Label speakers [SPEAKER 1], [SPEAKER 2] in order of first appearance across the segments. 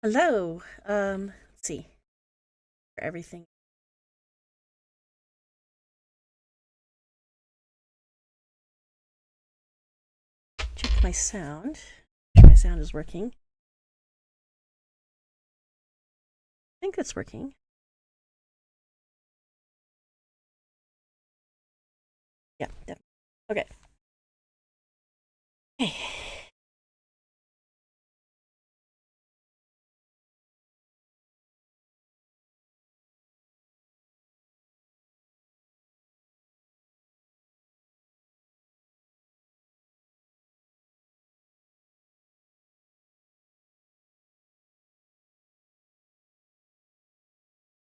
[SPEAKER 1] Hello. Let's see. For everything. Check my sound. My sound is working. I think it's working. Yeah, definitely. Okay. Okay.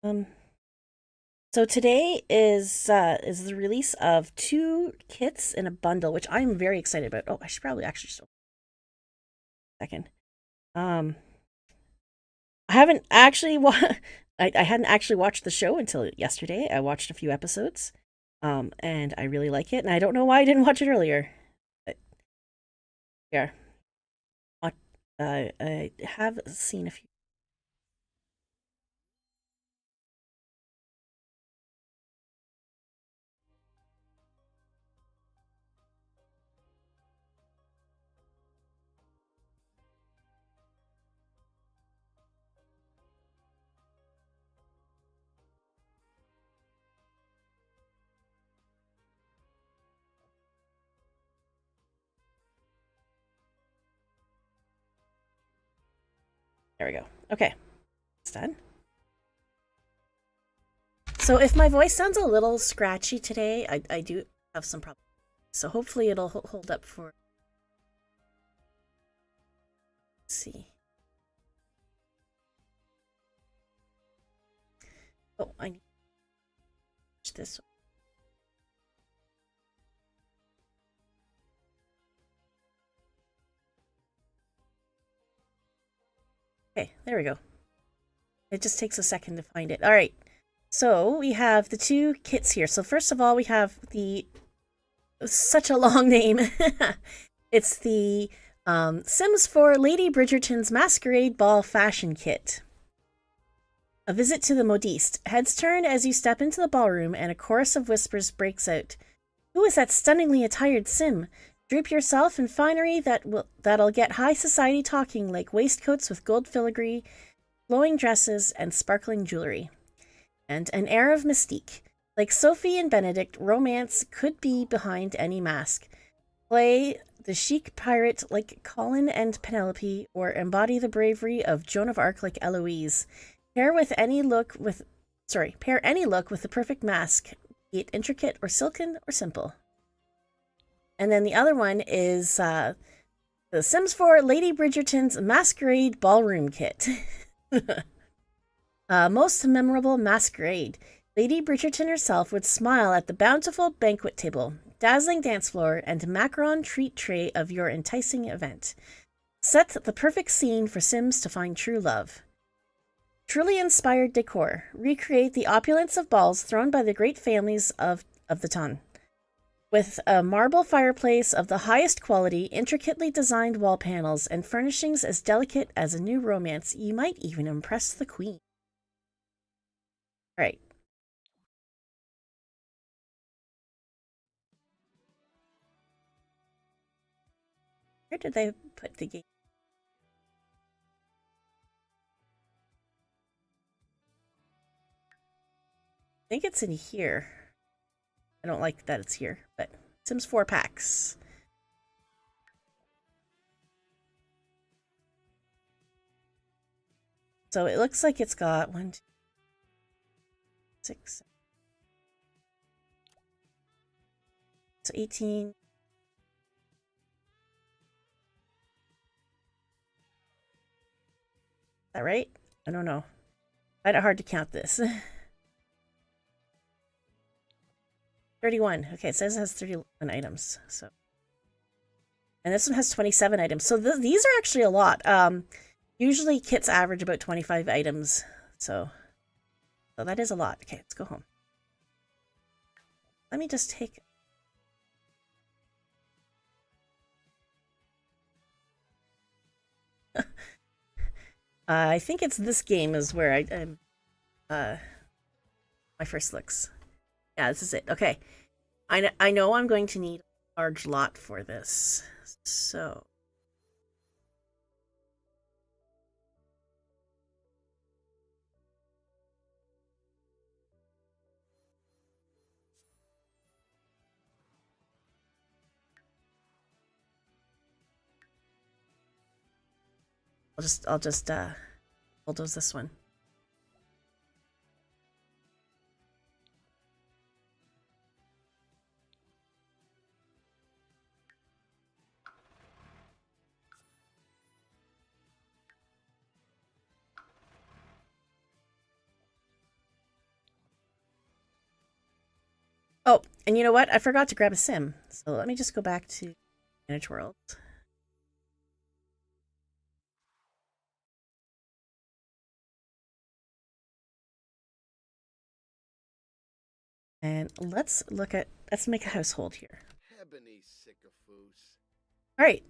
[SPEAKER 1] Um so today is the release of two kits in a bundle, which I'm very excited about. Oh, I should probably actually just a second. Um I haven't actually I hadn't actually watched the show until yesterday. I watched a few episodes. And I really like it, and I don't know why I didn't watch it earlier. But yeah. I have seen a few. There we go. Okay, it's done. So if my voice sounds a little scratchy today, I do have some problems. So hopefully it'll hold up for. Let's see. Oh, I need to switch this. Okay, there we go. It just takes a second to find it. All right. So we have the two kits here. So first of all, we have the such a long name. It's the Sims 4 Lady Bridgerton's Masquerade Ball Fashion Kit. A visit to the modiste. Heads turn as you step into the ballroom, and a chorus of whispers breaks out. Who is that stunningly attired Sim? Drape yourself in finery that'll get high society talking, like waistcoats with gold filigree, flowing dresses, and sparkling jewelry. And an air of mystique. Like Sophie and Benedict, romance could be behind any mask. Play the chic pirate like Colin and Penelope, or embody the bravery of Joan of Arc like Eloise. Pair any look with the perfect mask, be it intricate or silken or simple. And then the other one is the Sims 4 Lady Bridgerton's Masquerade Ballroom Kit. Most memorable masquerade. Lady Bridgerton herself would smile at the bountiful banquet table, dazzling dance floor, and macaron treat tray of your enticing event. Set the perfect scene for Sims to find true love. Truly inspired decor. Recreate the opulence of balls thrown by the great families of the ton. With a marble fireplace of the highest quality, intricately designed wall panels, and furnishings as delicate as a new romance, you might even impress the queen. All right. Where did they put the game? I think it's in here. I don't like that it's here, but Sims 4 packs. So it looks like it's got 1, 2, 6. So 18. Is that right? I don't know. I find it hard to count this. 31. Okay, it says it has 31 items. So, and this one has 27 items. So these are actually a lot. Usually kits average about 25 items. So that is a lot. Okay, let's go home. Let me just take. I think it's this game is where I'm my first looks. Yeah, this is it. Okay. I know I'm going to need a large lot for this. So I'll just bulldoze this one. Oh, and you know what? I forgot to grab a sim. So let me just go back to Manage World. And let's make a household here. All right.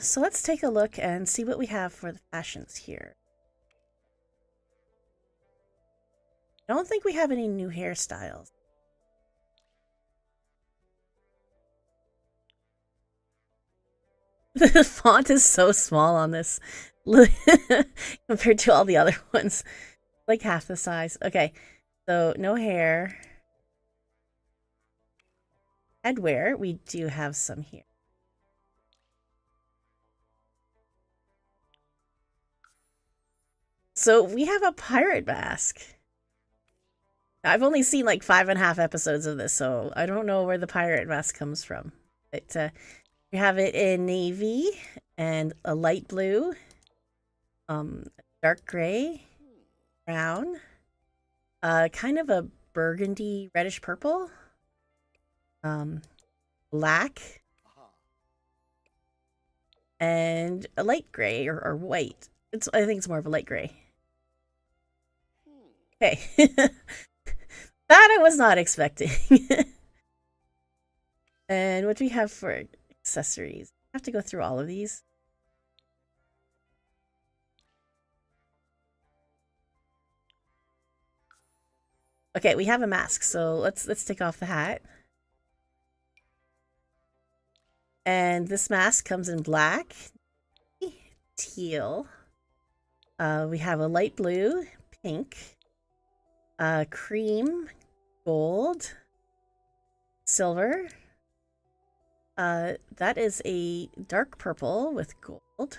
[SPEAKER 1] So let's take a look and see what we have for the fashions here. I don't think we have any new hairstyles. The font is so small on this compared to all the other ones. Like half the size. Okay, so no hair. Headwear, we do have some here. So we have a pirate mask. I've only seen like 5.5 episodes of this, so I don't know where the pirate mask comes from. But you have it in navy and a light blue, dark gray, brown, kind of a burgundy reddish purple, black, and a light gray or white. I think it's more of a light gray. Okay. That I was not expecting. And what do we have for accessories? I have to go through all of these. Okay, we have a mask, so let's take off the hat. And this mask comes in black, teal. We have a light blue, pink, cream, gold, silver. That is a dark purple with gold,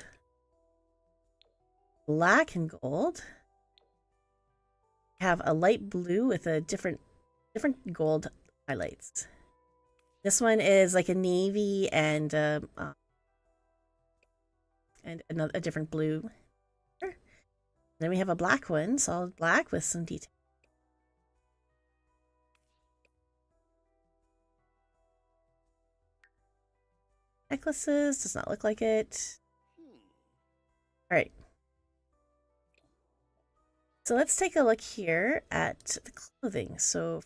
[SPEAKER 1] black and gold. Have a light blue with a different gold highlights. This one is like a navy and a different blue. Then we have a black one, solid black with some detail. Necklaces, does not look like it. All right. So let's take a look here at the clothing. So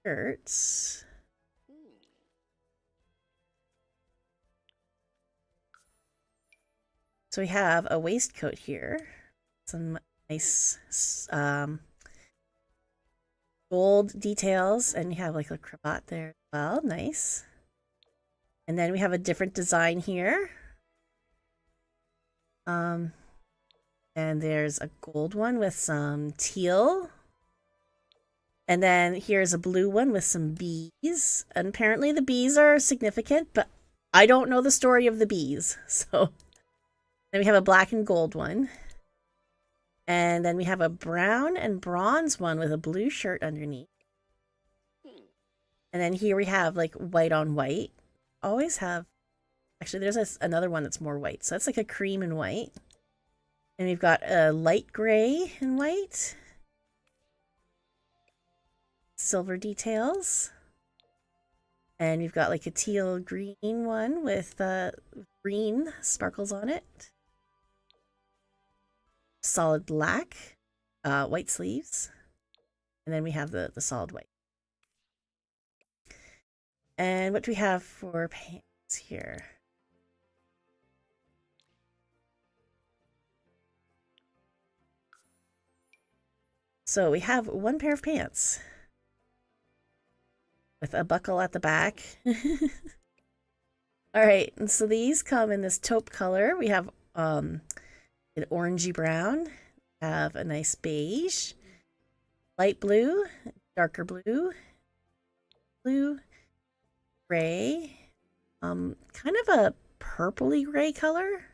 [SPEAKER 1] shirts. So we have a waistcoat here. Some nice gold details, and you have like a cravat there as well. Nice. And then we have a different design here. And there's a gold one with some teal. And then here's a blue one with some bees. And apparently the bees are significant, but I don't know the story of the bees. So then we have a black and gold one. And then we have a brown and bronze one with a blue shirt underneath. And then here we have like white on white. Always have, actually there's another one that's more white. So that's like a cream and white. And we've got a light gray and white. Silver details. And we've got like a teal green one with green sparkles on it. Solid black, white sleeves. And then we have the solid white. And what do we have for pants here? So we have one pair of pants with a buckle at the back. All right, and so these come in this taupe color. We have an orangey brown, have a nice beige, light blue, darker blue, blue, gray, kind of a purpley gray color,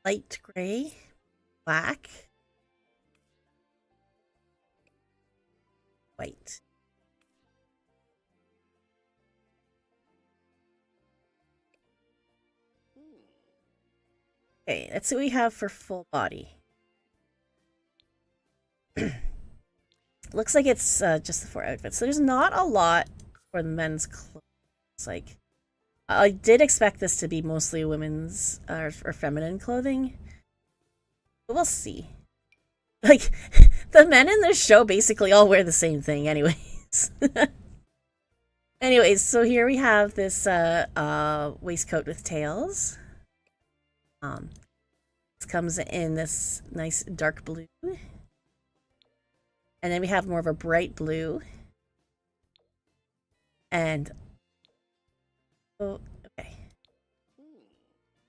[SPEAKER 1] light gray, black, white. Okay, that's what we have for full body. Looks like it's just the 4 outfits. So there's not a lot for the men's clothes. It's like, I did expect this to be mostly women's or feminine clothing. But we'll see. Like, the men in this show basically all wear the same thing anyways. Anyways, so here we have this waistcoat with tails. This comes in this nice dark blue. And then we have more of a bright blue. And, oh, okay.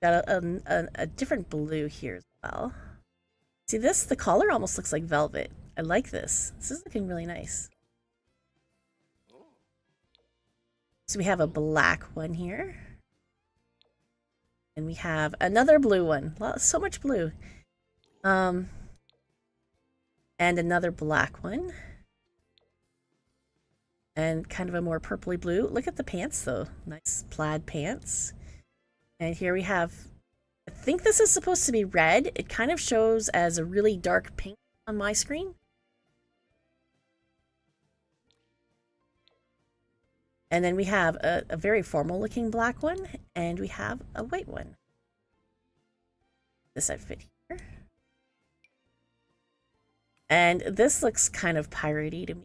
[SPEAKER 1] Got a different blue here as well. See this? The collar almost looks like velvet. I like this. This is looking really nice. So we have a black one here. And we have another blue one. So much blue. And another black one. And kind of a more purpley blue. Look at the pants though. Nice plaid pants. And here we have, I think this is supposed to be red. It kind of shows as a really dark pink on my screen. And then we have a very formal looking black one, and we have a white one. This outfit here. And this looks kind of piratey to me.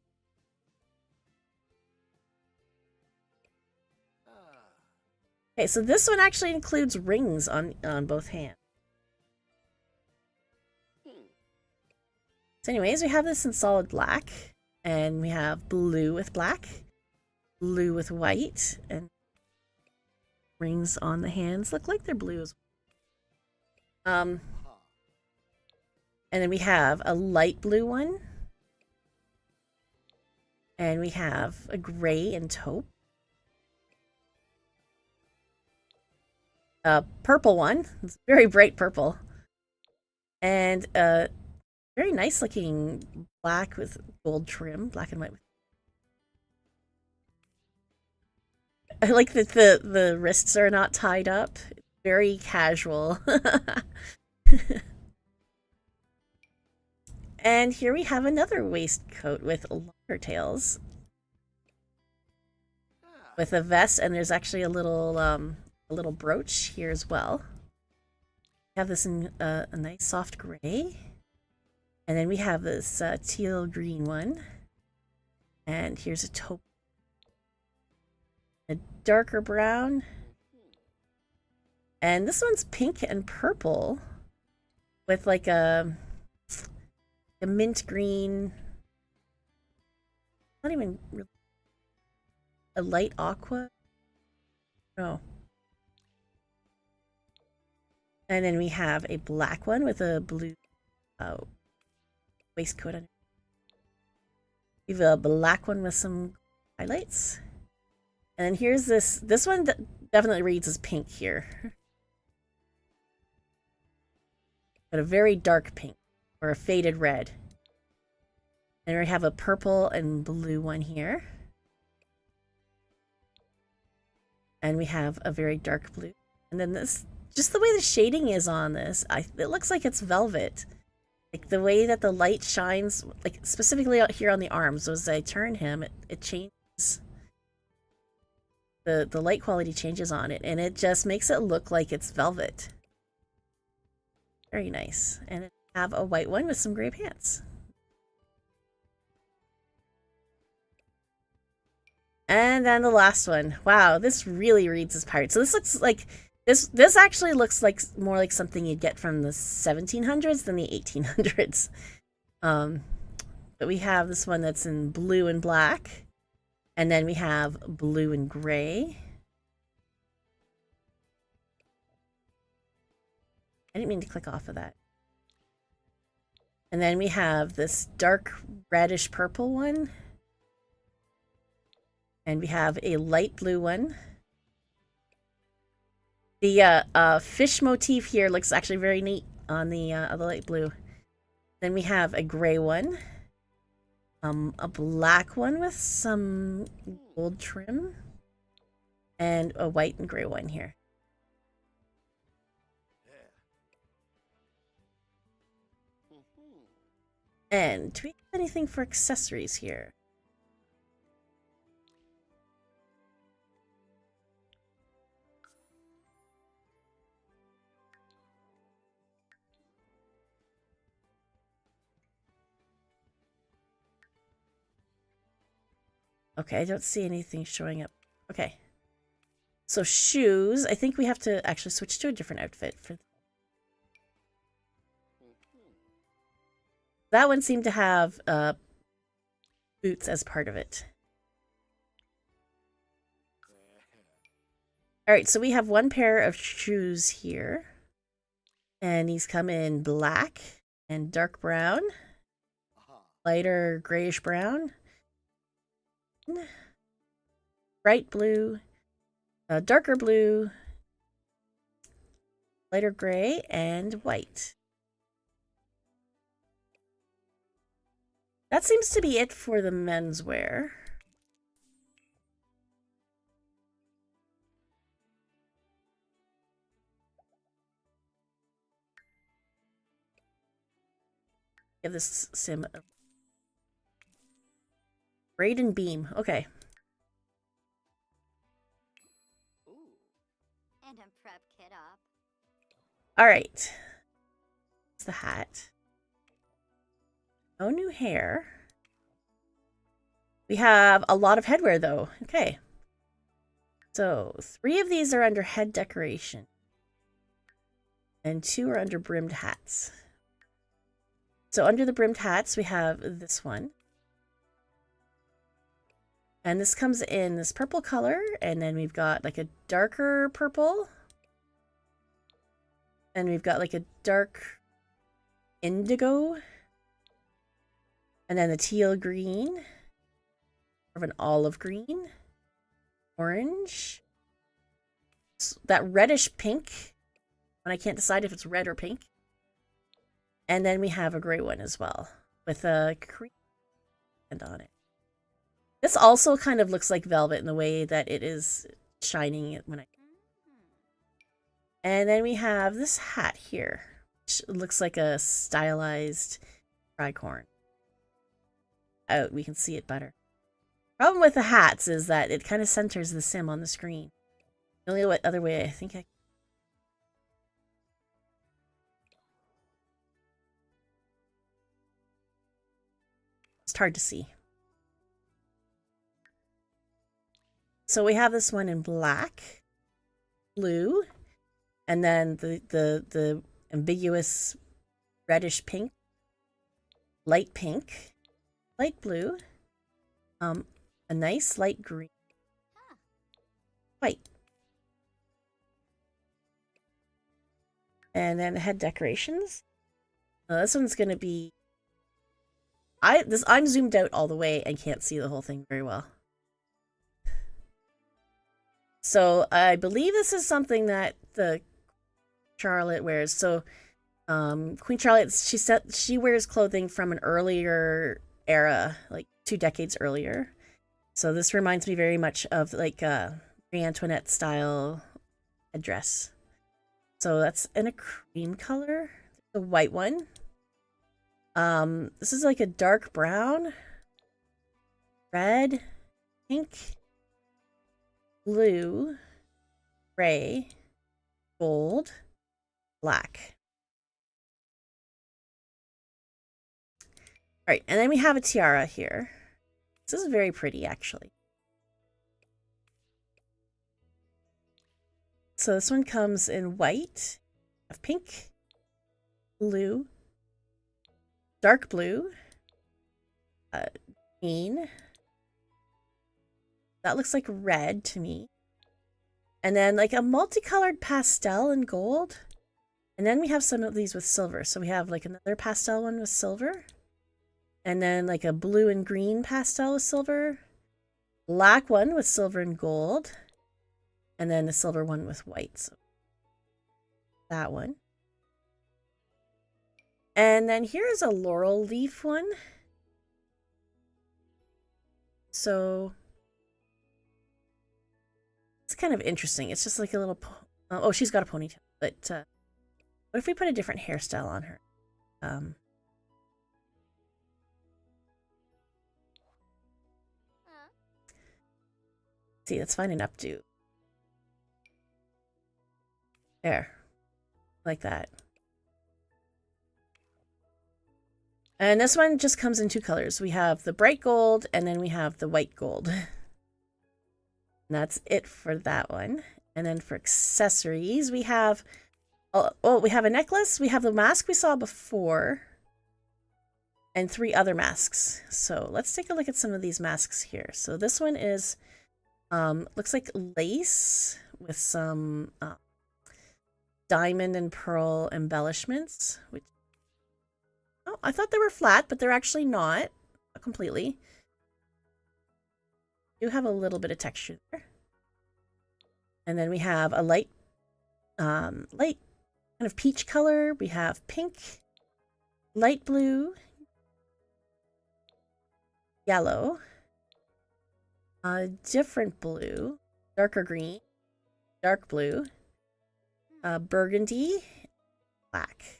[SPEAKER 1] Okay, so this one actually includes rings on both hands. So anyways, we have this in solid black, and we have blue with black, blue with white, and rings on the hands look like they're blue as well. And then we have a light blue one, and we have a gray and taupe, a purple one, it's very bright purple, and a very nice looking black with gold trim, black and white. I like that the wrists are not tied up. It's very casual. And here we have another waistcoat with longer tails. With a vest, and there's actually a little brooch here as well. We have this in a nice soft gray. And then we have this teal green one. And here's a taupe. A darker brown. And this one's pink and purple with like a mint green, not even really, a light aqua. No. And then we have a black one with a blue waistcoat on it. We have a black one with some highlights. And then here's this one that definitely reads as pink here. But a very dark pink, or a faded red. And we have a purple and blue one here. And we have a very dark blue. And then this, just the way the shading is on this, it looks like it's velvet. Like the way that the light shines, like specifically out here on the arms, as I turn him, it changes. The light quality changes on it, and it just makes it look like it's velvet. Very nice. And then I have a white one with some gray pants. And then the last one. Wow, this really reads as pirate. So this looks like this actually looks like more like something you'd get from the 1700s than the 1800s. But we have this one that's in blue and black. And then we have blue and gray. I didn't mean to click off of that. And then we have this dark reddish purple one. And we have a light blue one. The fish motif here looks actually very neat on the light blue. Then we have a gray one. A black one with some gold trim. And a white and gray one here. And do we have anything for accessories here? Okay, I don't see anything showing up. Okay. So shoes, I think we have to actually switch to a different outfit for that one seemed to have boots as part of it. All right, so we have one pair of shoes here. And these come in black and dark brown, lighter grayish brown, bright blue, darker blue, lighter gray, and white. That seems to be it for the menswear. Give this sim a braid and beam. Okay.
[SPEAKER 2] And I'm prep kit up.
[SPEAKER 1] All right. It's the hat. No new hair. We have a lot of headwear though. Okay. So 3 of these are under head decoration. And 2 are under brimmed hats. So under the brimmed hats, we have this one. And this comes in this purple color. And then we've got like a darker purple. And we've got like a dark indigo. And then the teal green. Of an olive green. Orange. That reddish pink. And I can't decide if it's red or pink. And then we have a gray one as well. With a cream on it. This also kind of looks like velvet in the way that it is shining when I... And then we have this hat here. Which looks like a stylized tricorn. Out, we can see it better. Problem with the hats is that it kind of centers the sim on the screen. The only other way I think I... It's hard to see. So we have this one in black, blue, and then the ambiguous reddish pink, light pink, light blue, a nice light green, white. And then the head decorations. This one's gonna be... I'm zoomed out all the way and can't see the whole thing very well. So I believe this is something that the Charlotte wears. So Queen Charlotte, she wears clothing from an earlier era, like 2 decades earlier. So this reminds me very much of like Marie Antoinette style headdress. So that's in a cream color, the white one. This is like a dark brown, red, pink, blue, gray, gold, black. All right, and then we have a tiara here. This is very pretty, actually. So this one comes in white, pink, blue, dark blue, green. That looks like red to me. And then like a multicolored pastel and gold. And then we have some of these with silver. So we have like another pastel one with silver. And then like a blue and green pastel with silver. Black one with silver and gold. And then a silver one with white. So that one. And then here's a laurel leaf one. So it's kind of interesting. It's just like a little... oh, she's got a ponytail. But what if we put a different hairstyle on her? See, that's fine enough to... There. Like that. And this one just comes in two colors. We have the bright gold and then we have the white gold. And that's it for that one. And then for accessories, we have... Oh, we have a necklace. We have the mask we saw before. And 3 other masks. So let's take a look at some of these masks here. So this one is... looks like lace with some diamond and pearl embellishments. Which... Oh, I thought they were flat, but they're actually not completely. You have a little bit of texture there. And then we have a light kind of peach color. We have pink, light blue, yellow, a different blue, darker green, dark blue, burgundy, black.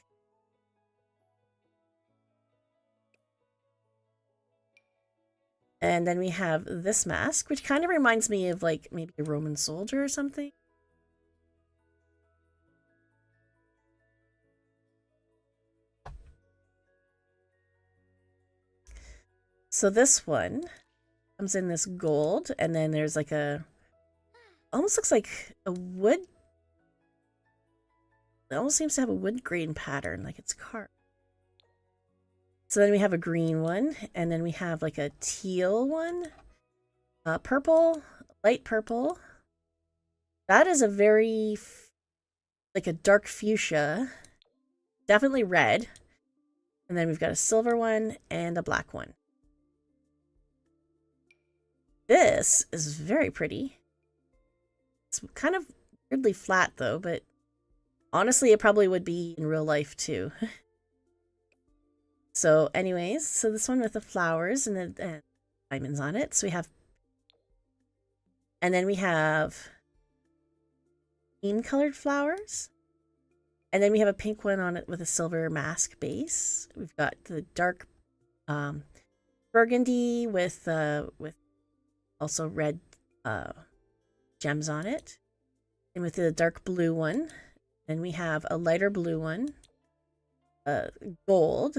[SPEAKER 1] And then we have this mask, which kind of reminds me of like maybe a Roman soldier or something. So this one comes in this gold, and then there's like a... Almost looks like a wood... It almost seems to have a wood grain pattern, like it's carved. So then we have a green one, and then we have like a teal one, purple, light purple. That is a very, like a dark fuchsia, definitely red. And then we've got a silver one and a black one. This is very pretty. It's kind of weirdly flat though, but honestly, it probably would be in real life too. So anyways, so this one with the flowers and the diamonds on it. So we have... And then we have cream-colored flowers. And then we have a pink one on it with a silver mask base. We've got the dark burgundy with also red gems on it. And with the dark blue one. Then we have a lighter blue one. Gold.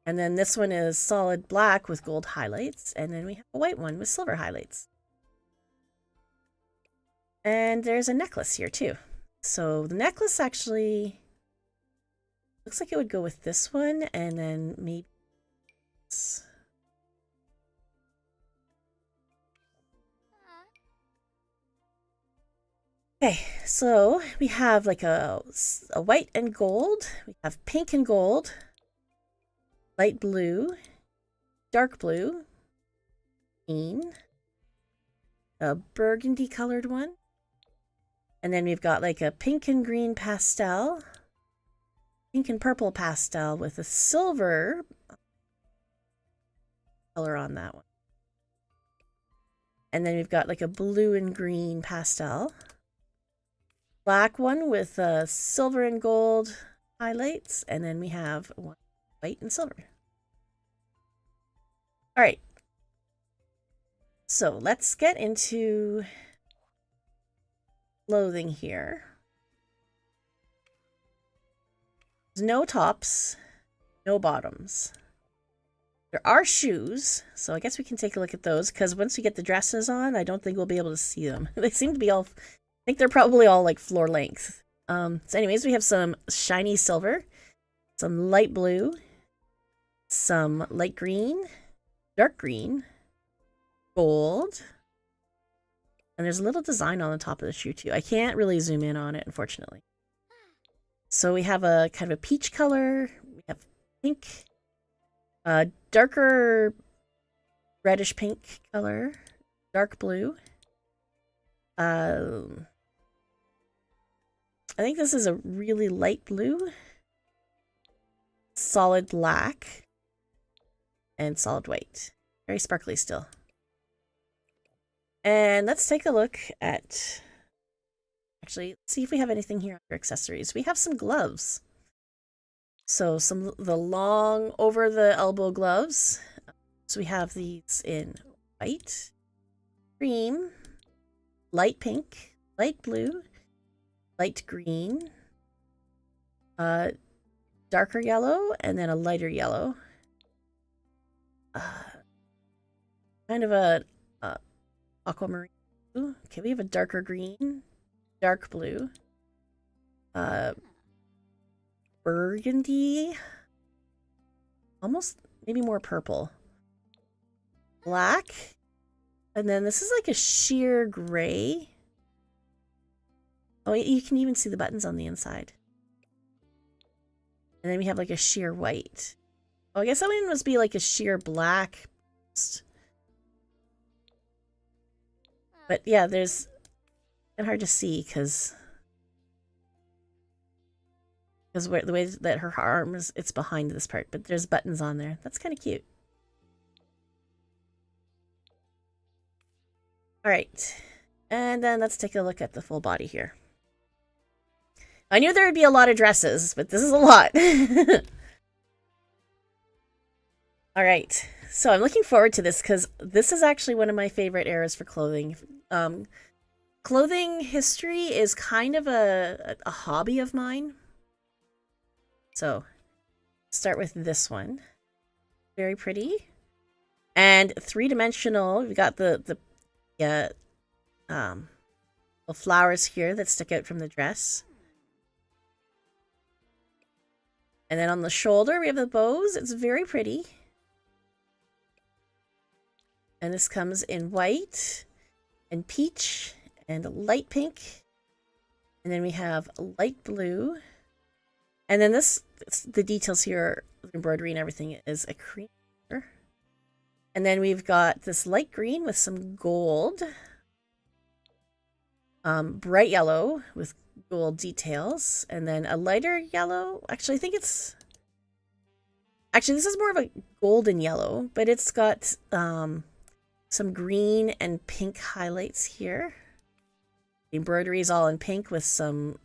[SPEAKER 1] And then this one is solid black with gold highlights. And then we have a white one with silver highlights. And there's a necklace here too. So the necklace actually looks like it would go with this one. And then maybe... Okay, so we have like a white and gold. We have pink and gold. Light blue, dark blue, green, a burgundy colored one, and then we've got like a pink and green pastel, pink and purple pastel with a silver color on that one. And then we've got like a blue and green pastel, black one with silver and gold highlights, and then we have one white and silver. All right. So let's get into clothing here. There's no tops, no bottoms. There are shoes, so I guess we can take a look at those, because once we get the dresses on, I don't think we'll be able to see them. They seem to be all... I think they're probably all like floor length. So anyways, we have some shiny silver, some light blue, some light green, dark green, gold, and there's a little design on the top of the shoe too. I can't really zoom in on it, unfortunately. So we have a kind of a peach color, we have pink, darker reddish pink color, dark blue. I think this is a really light blue, solid black, and solid white. Very sparkly still. And let's take a look at... Actually, let's see if we have anything here under accessories. We have some gloves. So the long over the elbow gloves. So we have these in white, cream, light pink, light blue, light green, darker yellow, and then a lighter yellow. Kind of a aquamarine blue. Okay, we have a darker green, dark blue, burgundy, almost maybe more purple, black, and then this is like a sheer gray. Oh, you can even see the buttons on the inside. And then we have like a sheer white. Oh, I guess that one must be like a sheer black. But yeah, it's hard to see because the way that her arm is, it's behind this part, but there's buttons on there. That's kind of cute. All right, and then let's take a look at the full body here. I knew there would be a lot of dresses, but this is a lot. All right, so I'm looking forward to this because this is actually one of my favorite eras for clothing. Clothing history is kind of a hobby of mine. So, start with this one. Very pretty. And three-dimensional. We got the flowers here that stick out from the dress. And then on the shoulder, we have the bows. It's very pretty. And this comes in white and peach and light pink. And then we have light blue. And then the details here, embroidery and everything, is a cream color. And then we've got this light green with some gold. Bright yellow with gold details. And then a lighter yellow. Actually, I think it's... Actually, this is more of a golden yellow, but it's got some green and pink highlights here. The embroidery is all in pink with some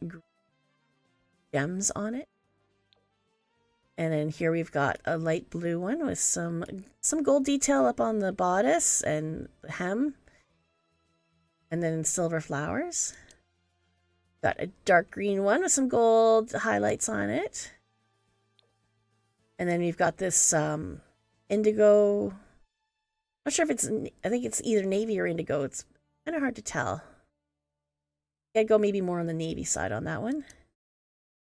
[SPEAKER 1] gems on it. And then here we've got a light blue one with some gold detail up on the bodice and the hem. And then silver flowers. Got a dark green one with some gold highlights on it. And then we've got this indigo. Not sure if it's, I think it's either navy or indigo. It's kind of hard to tell. I'd go maybe more on the navy side on that one.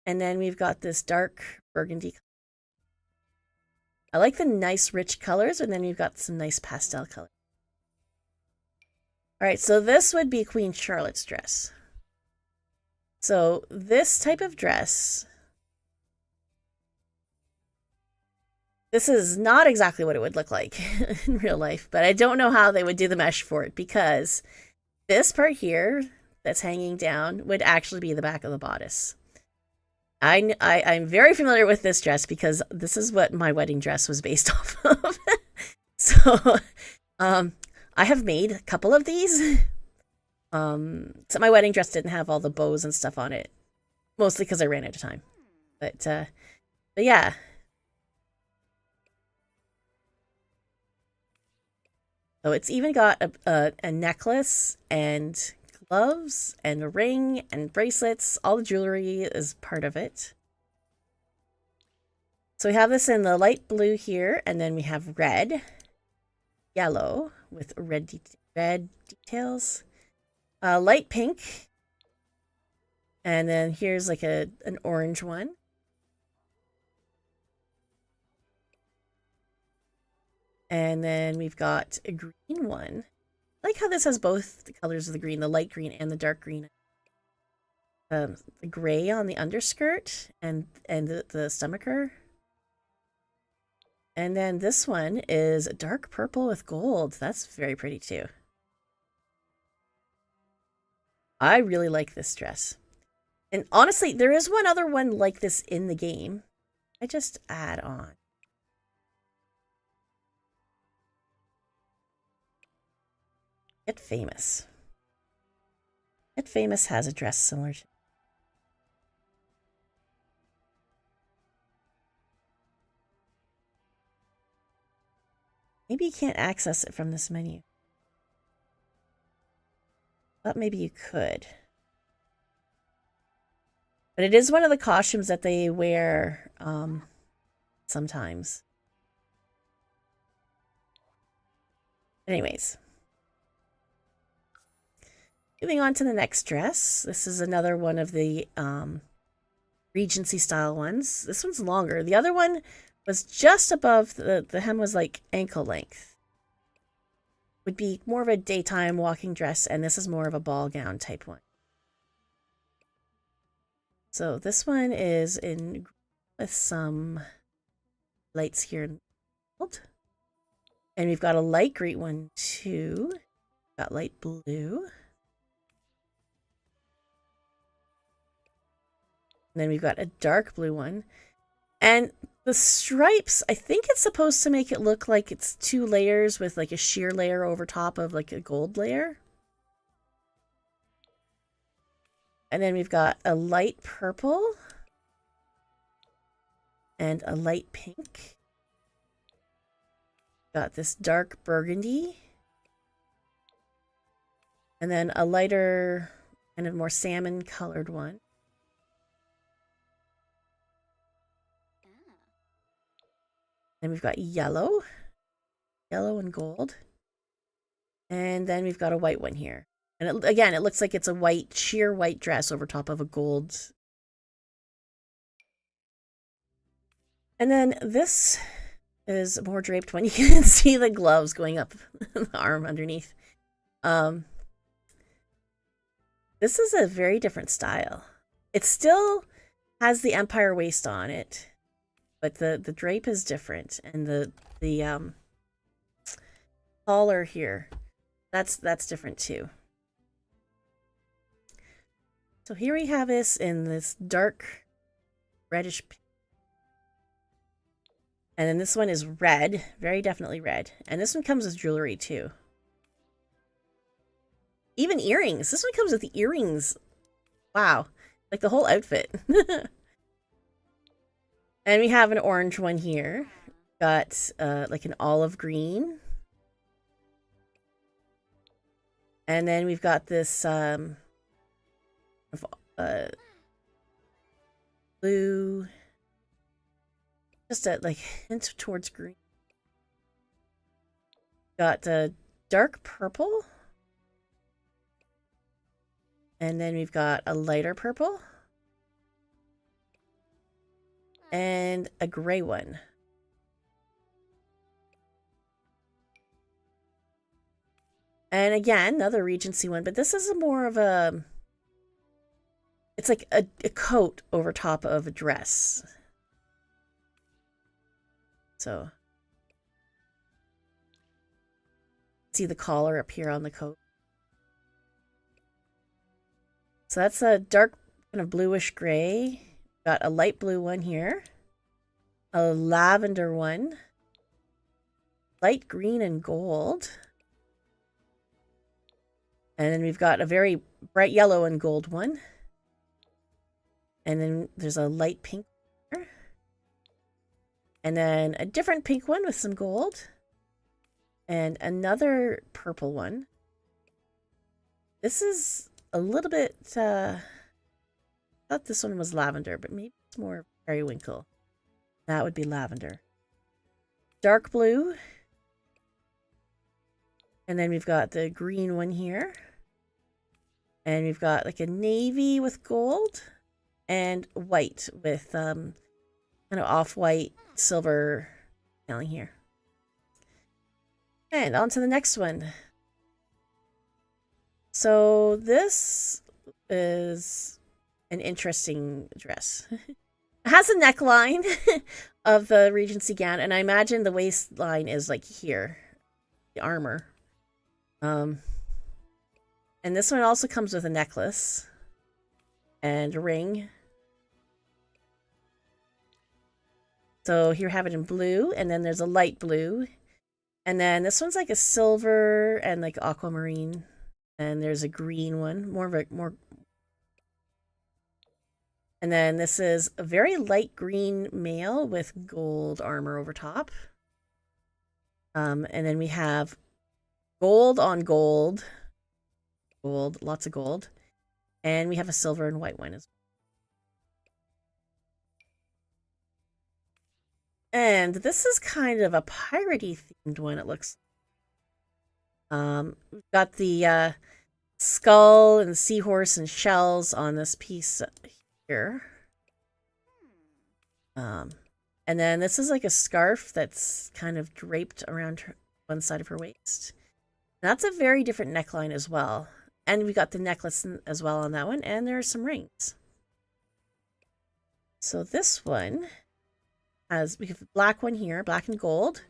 [SPEAKER 1] And then we've got this dark burgundy. I like the nice rich colors, and then we've got some nice pastel colors. All right, so this would be Queen Charlotte's dress. So this type of dress, this is not exactly what it would look like in real life, but I don't know how they would do the mesh for it because this part here that's hanging down would actually be the back of the bodice. I'm very familiar with this dress because this is what my wedding dress was based off of. So, I have made a couple of these. So my wedding dress didn't have all the bows and stuff on it, mostly because I ran out of time. But yeah. So it's even got a necklace and gloves and a ring and bracelets. All the jewelry is part of it. So we have this in the light blue here, and then we have red, yellow with red details, light pink, and then here's like an orange one. And then we've got a green one. I like how this has both the colors of the green, the light green and the dark green. The gray on the underskirt and the stomacher. And then this one is dark purple with gold. That's very pretty too. I really like this dress. And honestly, there is one other one like this in the game. I just add on. Get Famous. Get Famous has a dress similar to. Maybe you can't access it from this menu. Thought maybe you could. But it is one of the costumes that they wear sometimes. Anyways. Moving on to the next dress. This is another one of the Regency style ones. This one's longer. The other one was just above, the hem was like ankle length. Would be more of a daytime walking dress, and this is more of a ball gown type one. So this one is in with some lights here in gold. And we've got a light green one too. Got light blue. And then we've got a dark blue one. And the stripes, I think it's supposed to make it look like it's 2 layers with like a sheer layer over top of like a gold layer. And then we've got a light purple and a light pink. Got this dark burgundy. And then a lighter, kind of more salmon colored one. Then we've got yellow and gold. And then we've got a white one here. And again, it looks like it's a white, sheer white dress over top of a gold. And then this is a more draped one. You can see the gloves going up the arm underneath. This is a very different style. It still has the empire waist on it, but the drape is different, and the collar here, that's different too. So here we have this in this dark reddish pink. And then this one is red, very definitely red. And this one comes with jewelry too. Even earrings. This one comes with the earrings. Wow. Like the whole outfit. And we have an orange one here. Got like an olive green. And then we've got this blue, just a like hint towards green. Got a dark purple. And then we've got a lighter purple. And a gray one. And again, another Regency one, but this is a more of a, it's like a coat over top of a dress. So, see the collar up here on the coat. So that's a dark kind of bluish gray. Got a light blue one here. A lavender one. Light green and gold. And then we've got a very bright yellow and gold one. And then there's a light pink here. And then a different pink one with some gold. And another purple one. This is a little bit, I thought this one was lavender, but maybe it's more periwinkle. That would be lavender. Dark blue. And then we've got the green one here. And we've got like a navy with gold and white with kind of off-white silver detailing here. And on to the next one. So this is an interesting dress. It has a neckline of the Regency gown, and I imagine the waistline is like here, the armor. And this one also comes with a necklace and a ring. So here we have it in blue, and then there's a light blue. And then this one's like a silver and like aquamarine. And there's a green one, more. And then this is a very light green mail with gold armor over top. And then we have gold on gold. Gold, lots of gold. And we have a silver and white one as well. And this is kind of a piratey themed one, it looks. We've got the skull and seahorse and shells on this piece here. And then this is like a scarf that's kind of draped around one side of her waist. And that's a very different neckline as well. And we got the necklace as well on that one, and there are some rings. So this one has, we have a black one here, black and gold.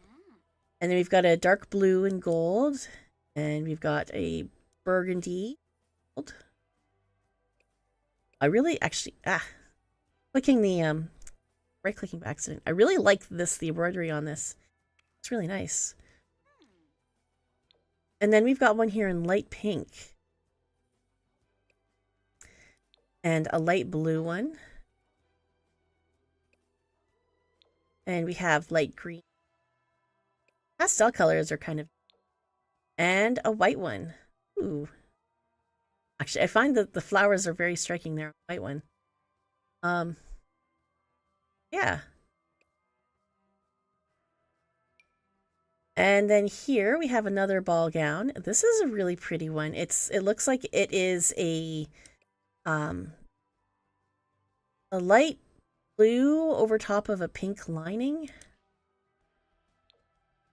[SPEAKER 1] And then we've got a dark blue and gold. And we've got a burgundy gold. I really actually, clicking the, right-clicking by accident. I really like this, the embroidery on this. It's really nice. And then we've got one here in light pink. And a light blue one. And we have light green. Pastel colors are kind of... And a white one. Ooh. Actually, I find that the flowers are very striking there. White one. Yeah. And then here we have another ball gown. This is a really pretty one. It looks like it is a light blue over top of a pink lining.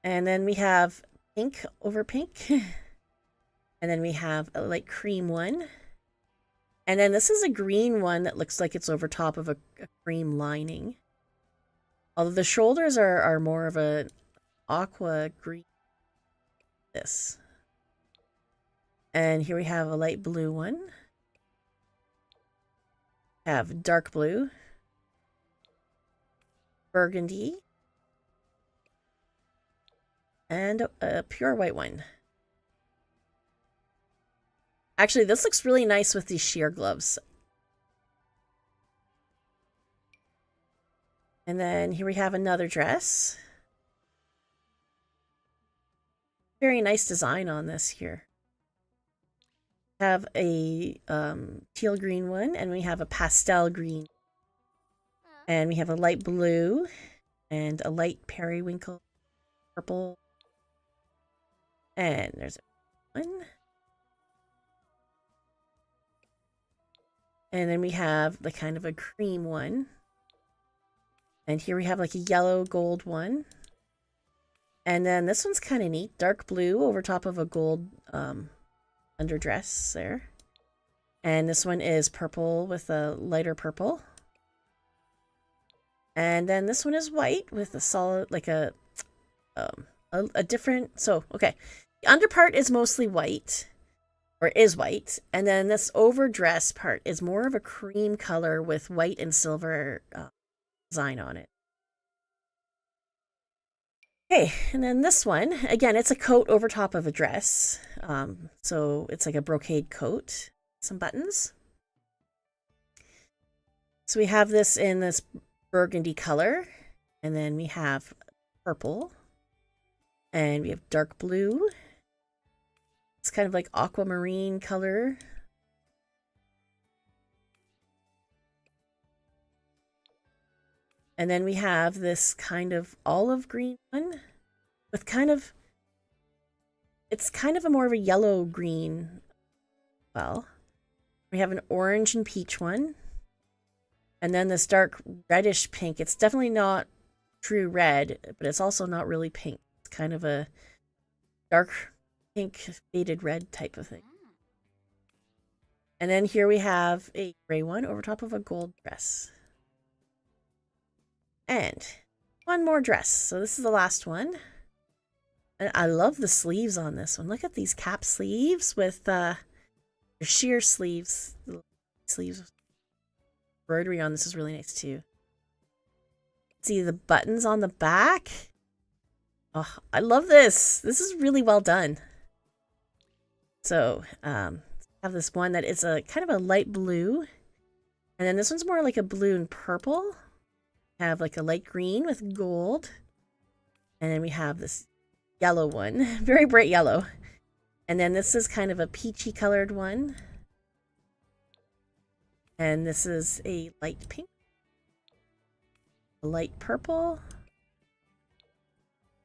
[SPEAKER 1] And then we have pink over pink. And then we have a light cream one. And then this is a green one that looks like it's over top of a cream lining. Although the shoulders are more of an aqua green. This. And here we have a light blue one. We have dark blue. Burgundy. And a pure white one. Actually, this looks really nice with these sheer gloves. And then here we have another dress. Very nice design on this here. We have a teal green one, and we have a pastel green. And we have a light blue and a light periwinkle purple. And there's one. And then we have the kind of a cream one. And here we have like a yellow gold one. And then this one's kind of neat. Dark blue over top of a gold underdress there. And this one is purple with a lighter purple. And then this one is white with a solid, like a different, so, okay. The underpart is mostly white. Or is white, and then this overdress part is more of a cream color with white and silver design on it. Okay, and then this one, again, it's a coat over top of a dress. So it's like a brocade coat, some buttons. So we have this in this burgundy color, and then we have purple, and we have dark blue. It's kind of like aquamarine color. And then we have this kind of olive green one with kind of, it's kind of a more of a yellow green. Well, we have an orange and peach one. And then this dark reddish pink. It's definitely not true red, but it's also not really pink. It's kind of a dark pink faded red type of thing. And then here we have a gray one over top of a gold dress. And one more dress. So this is the last one. And I love the sleeves on this one. Look at these cap sleeves with sheer sleeves. The sleeves. Embroidery on this is really nice too. See the buttons on the back? Oh, I love this. This is really well done. So, I have this one that is a kind of a light blue. And then this one's more like a blue and purple. We have like a light green with gold. And then we have this yellow one. Very bright yellow. And then this is kind of a peachy colored one. And this is a light pink. A light purple.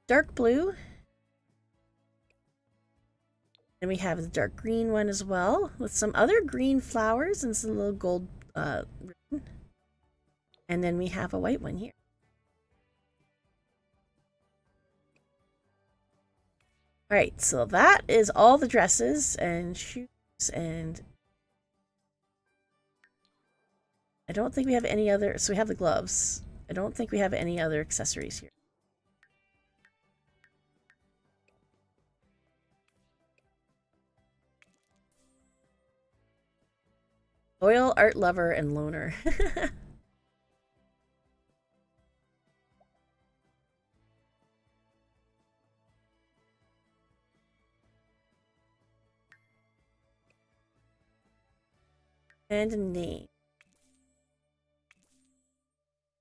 [SPEAKER 1] Dark blue. And we have the dark green one as well, with some other green flowers and some little gold ribbon. And then we have a white one here. Alright, so that is all the dresses and shoes, and I don't think we have any other, so we have the gloves. I don't think we have any other accessories here. Loyal, art lover, and loner. And a name.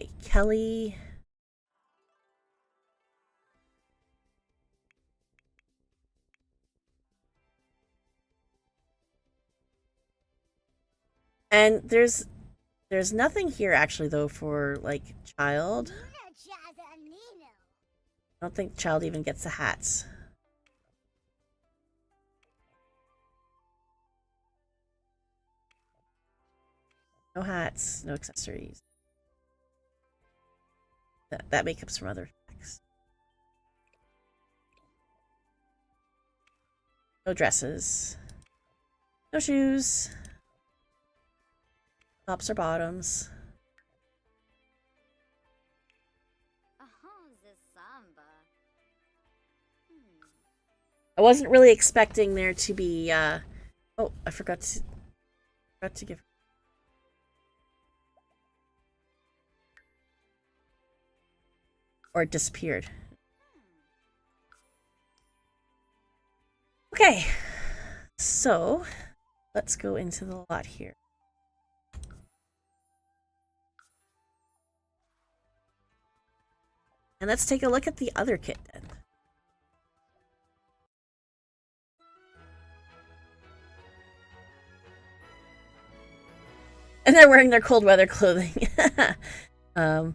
[SPEAKER 1] Okay, Kelly. And there's nothing here actually though for like child. I don't think child even gets the hats. No hats, no accessories. That makeup's from other packs. No dresses. No shoes. Tops or bottoms. I wasn't really expecting there to be oh, I forgot to give. Or it disappeared. Okay. So, let's go into the lot here. And let's take a look at the other kit then. And they're wearing their cold weather clothing. And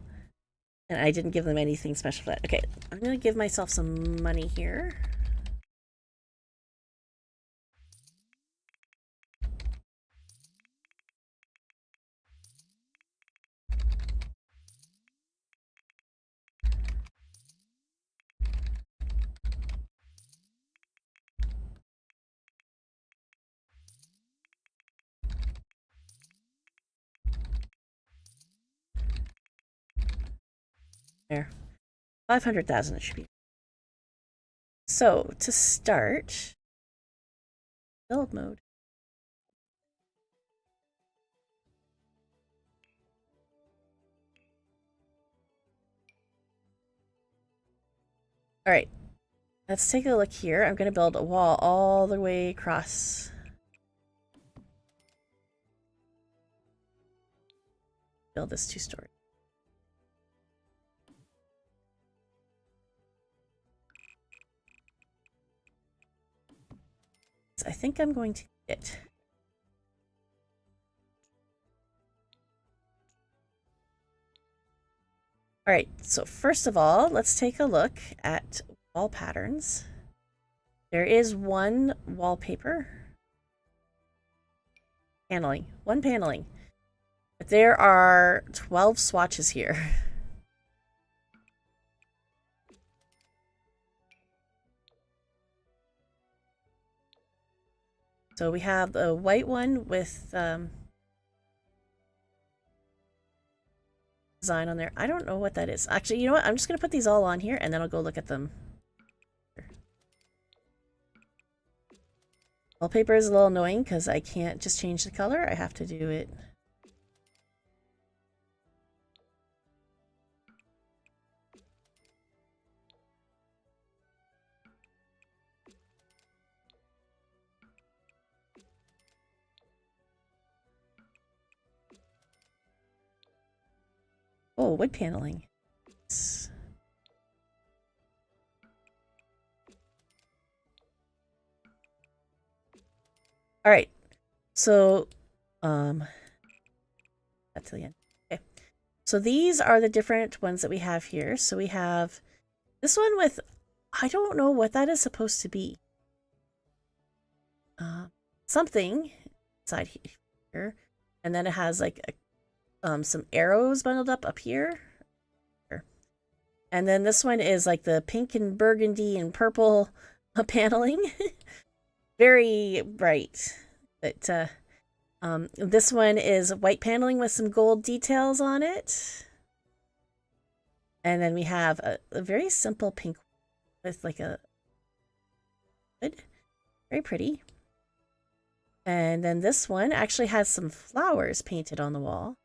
[SPEAKER 1] I didn't give them anything special for that. Okay, I'm going to give myself some money here. There. 500,000 it should be. So, to start, build mode. All right, let's take a look here. I'm going to build a wall all the way across. Build this 2-story. I think I'm going to need it. All right, so first of all, let's take a look at wall patterns. There is one wallpaper. Paneling. One paneling. But there are 12 swatches here. So we have the white one with design on there. I don't know what that is. Actually, you know what? I'm just going to put these all on here and then I'll go look at them. Wallpaper is a little annoying because I can't just change the color. I have to do it. Oh, wood paneling. All right. So, that's the end. Okay. So these are the different ones that we have here. So we have this one with, I don't know what that is supposed to be. Something inside here. And then it has like some arrows bundled up here. And then this one is like the pink and burgundy and purple paneling. Very bright. But this one is white paneling with some gold details on it. And then we have a very simple pink with like a wood. Very pretty. And then this one actually has some flowers painted on the wall.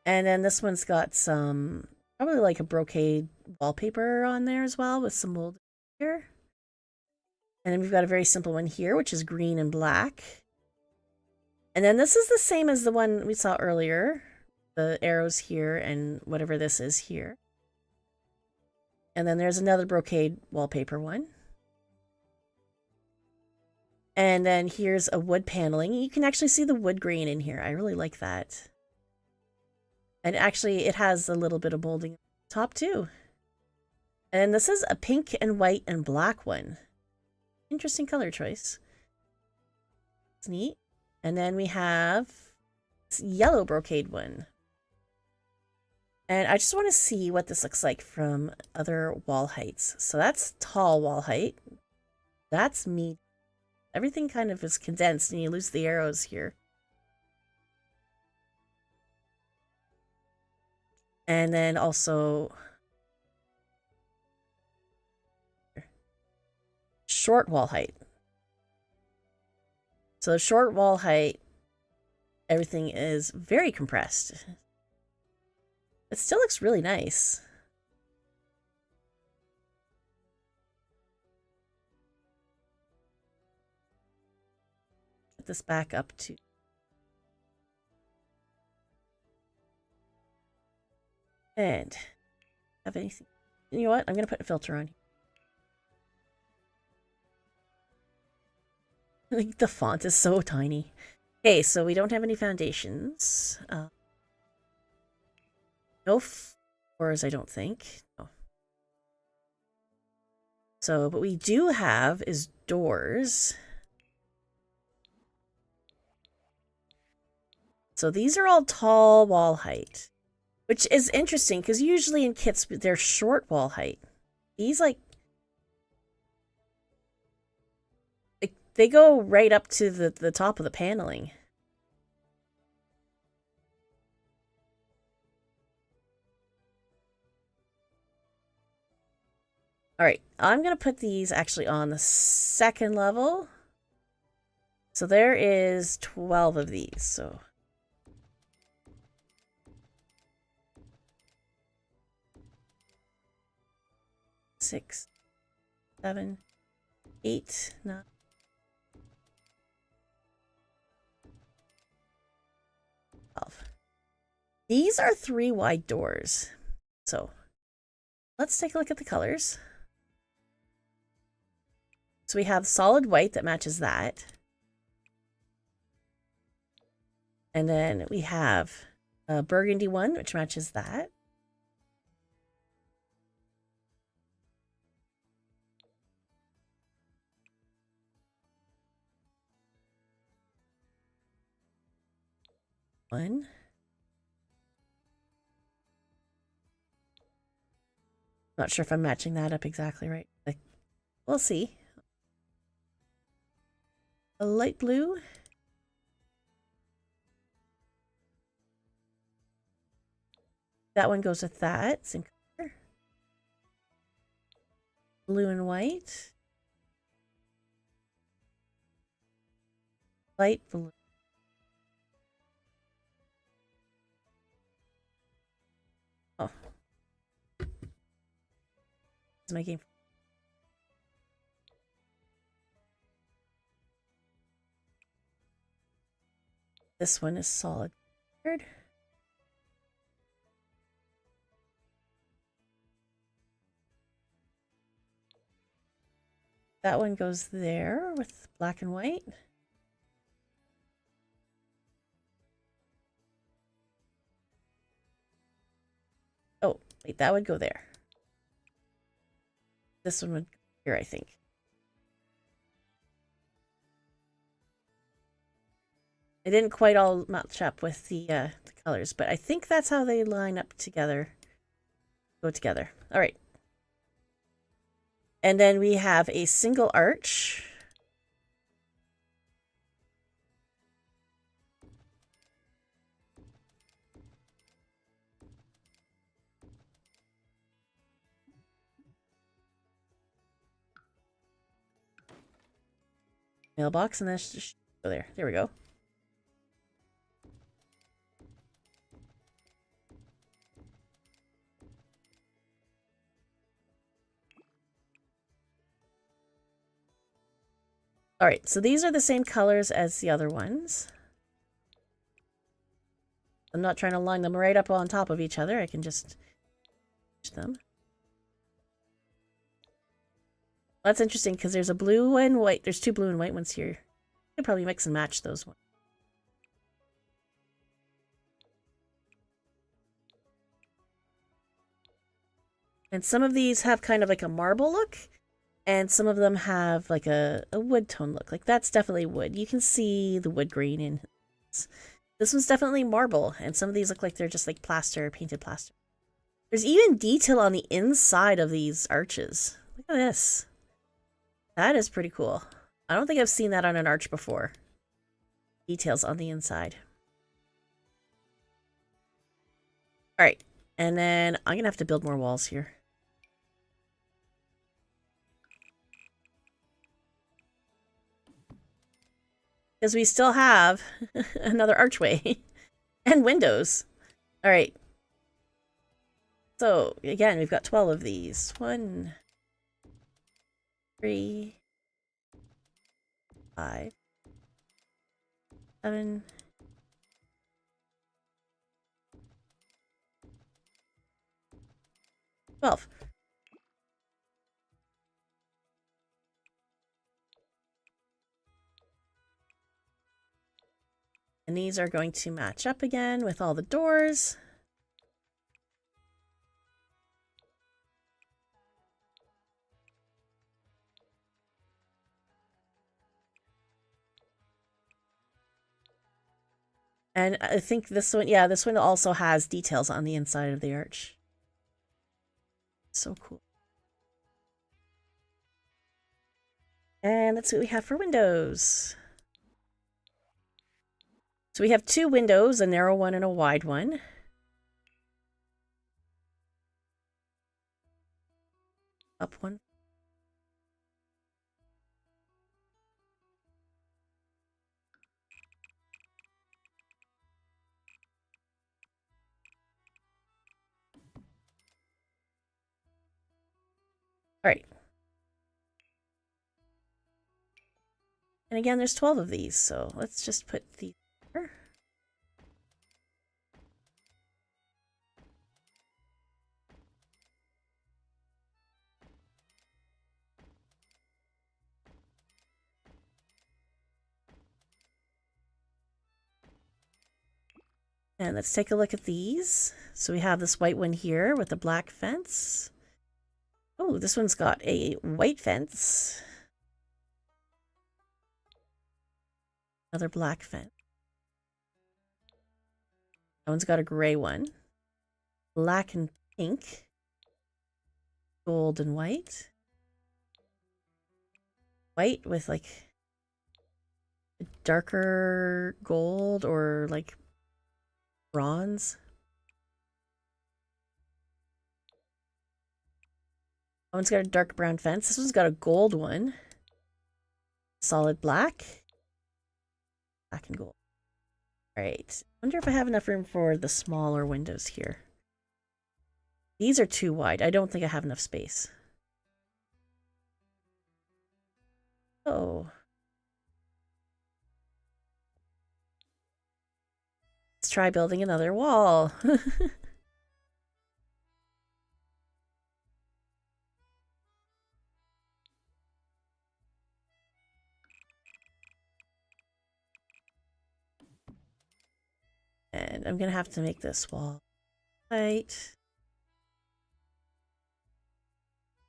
[SPEAKER 1] And then this one's got some, probably like a brocade wallpaper on there as well with some mold here. And then we've got a very simple one here, which is green and black. And then this is the same as the one we saw earlier. The arrows here and whatever this is here. And then there's another brocade wallpaper one. And then here's a wood paneling. You can actually see the wood grain in here. I really like that. And actually, it has a little bit of molding on the top too. And this is a pink and white and black one. Interesting color choice. It's neat. And then we have this yellow brocade one. And I just want to see what this looks like from other wall heights. So that's tall wall height. That's medium. Everything kind of is condensed and you lose the arrows here. And then also short wall height. So short wall height, everything is very compressed. It still looks really nice. Put this back up to and have anything. You know what? I'm gonna put a filter on. Like the font is so tiny. Okay, so we don't have any foundations. No floors, I don't think. No. So, but we do have is doors. So these are all tall wall height, which is interesting because usually in kits they're short wall height. These like they go right up to the top of the paneling. All right, I'm going to put these actually on the second level. So there is 12 of these. So 6, 7, 8, 9. These are 3 wide doors. So let's take a look at the colors. So we have solid white that matches that. And then we have a burgundy one, which matches that. One. Not sure if I'm matching that up exactly right. We'll see. a light blue. That one goes with that. Same color. Blue and white. Light blue. Oh. Is my game. This one is solid colored. That one goes there with black and white. Oh, wait, that would go there. This one would go here, I think. They didn't quite all match up with the colors, but I think that's how they line up together. Go together. All right. And then we have a single arch. Mailbox, and then just go there. There we go. All right, so these are the same colors as the other ones. I'm not trying to line them right up on top of each other. I can just change them. That's interesting because there's a blue and white. There's two blue and white ones here. I could probably mix and match those ones. And some of these have kind of like a marble look. And some of them have like a wood tone look. Like that's definitely wood. You can see the wood grain in this. This one's definitely marble. And some of these look like they're just like plaster, painted plaster. There's even detail on the inside of these arches. Look at this. That is pretty cool. I don't think I've seen that on an arch before. Details on the inside. All right. And then I'm going to have to build more walls here. Because we still have another archway and windows. All right. So, again, we've got 12 of these. 1, 3, 5, 7, 12. And these are going to match up again with all the doors. And I think this one, yeah, this one also has details on the inside of the arch. So cool. And that's what we have for windows. So we have 2 windows, a narrow one and a wide one. Up one. All right. And again, there's 12 of these, so let's just put these here. And let's take a look at these. So we have this white one here with the black fence. Oh, this one's got a white fence. Another black fence. That one's got a gray one. Black and pink. Gold and white. White with like darker gold or like bronze. That one's got a dark brown fence. This one's got a gold one. Solid black. Black and gold. Alright. Wonder if I have enough room for the smaller windows here. These are too wide. I don't think I have enough space. Oh. Let's try building another wall. And I'm gonna have to make this wall tight.